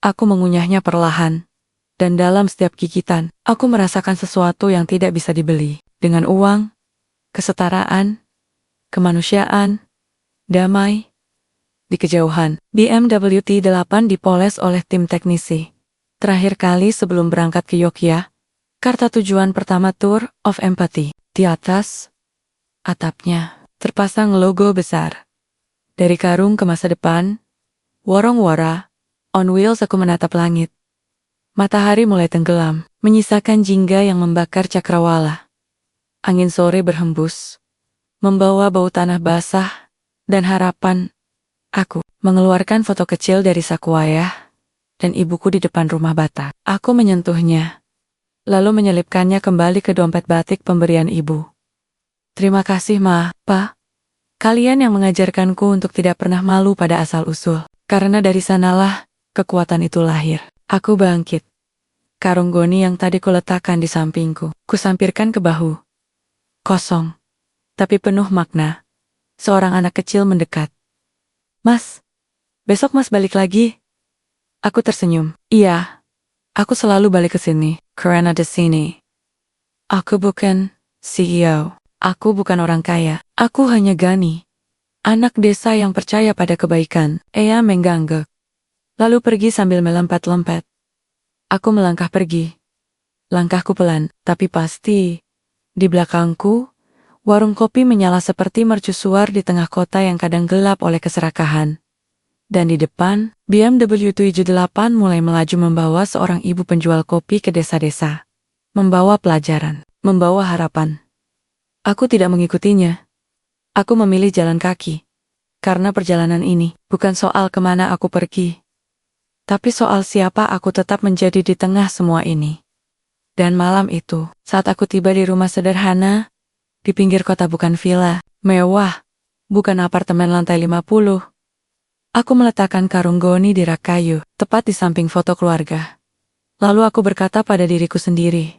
A: aku mengunyahnya perlahan. Dan dalam setiap gigitan, aku merasakan sesuatu yang tidak bisa dibeli. Dengan uang, kesetaraan, kemanusiaan, damai. Di kejauhan, BMW T8 dipoles oleh tim teknisi. Terakhir kali sebelum berangkat ke Yogyakarta, tujuan pertama Tour of Empathy. Di atas atapnya terpasang logo besar. Dari karung ke masa depan, Warung Wara, on wheels. Aku menatap langit. Matahari mulai tenggelam, menyisakan jingga yang membakar cakrawala. Angin sore berhembus, membawa bau tanah basah dan harapan. Aku mengeluarkan foto kecil dari saku ayah dan ibuku di depan rumah bata. Aku menyentuhnya, lalu menyelipkannya kembali ke dompet batik pemberian ibu. "Terima kasih, Ma, Pa," Kalian yang mengajarkanku untuk tidak pernah malu pada asal-usul. Karena dari sanalah kekuatan itu lahir. Aku bangkit. Karung goni yang tadi kuletakkan di sampingku, kusampirkan ke bahu. Kosong, tapi penuh makna. Seorang anak kecil mendekat. Mas, besok Mas balik lagi? Aku tersenyum. Iya, aku selalu balik ke sini. Karena di sini. Aku bukan CEO. Aku bukan orang kaya. Aku hanya Gani. Anak desa yang percaya pada kebaikan. Ia menggangguk. Lalu pergi sambil melompat-lompat. Aku melangkah pergi. Langkahku pelan, tapi pasti. Di belakangku, warung kopi menyala seperti mercusuar di tengah kota yang kadang gelap oleh keserakahan. Dan di depan, BMW 78 mulai melaju membawa seorang ibu penjual kopi ke desa-desa. Membawa pelajaran, membawa harapan. Aku tidak mengikutinya. Aku memilih jalan kaki. Karena perjalanan ini bukan soal kemana aku pergi, tapi soal siapa aku tetap menjadi di tengah semua ini. Dan malam itu, saat aku tiba di rumah sederhana, di pinggir kota bukan villa, mewah, bukan apartemen lantai 50. Aku meletakkan karung goni di rak kayu, tepat di samping foto keluarga. Lalu aku berkata pada diriku sendiri,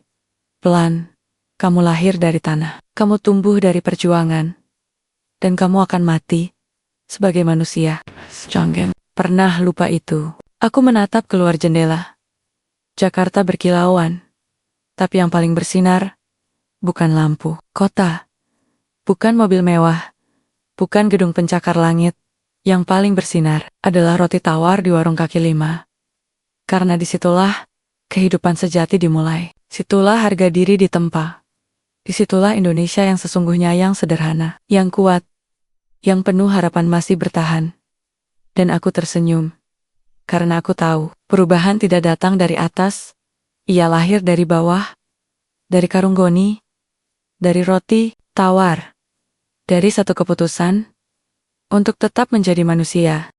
A: pelan, kamu lahir dari tanah, kamu tumbuh dari perjuangan, dan kamu akan mati sebagai manusia. Jangan pernah lupa itu. Aku menatap keluar jendela. Jakarta berkilauan, tapi yang paling bersinar bukan lampu kota, bukan mobil mewah, bukan gedung pencakar langit. Yang paling bersinar adalah roti tawar di warung kaki lima. Karena disitulah kehidupan sejati dimulai. Situlah harga diri ditempa. Disitulah Indonesia yang sesungguhnya, yang sederhana, yang kuat, yang penuh harapan masih bertahan. Dan aku tersenyum. Karena aku tahu, perubahan tidak datang dari atas. Ia lahir dari bawah. Dari karung goni. Dari roti tawar. Dari satu keputusan untuk tetap menjadi manusia.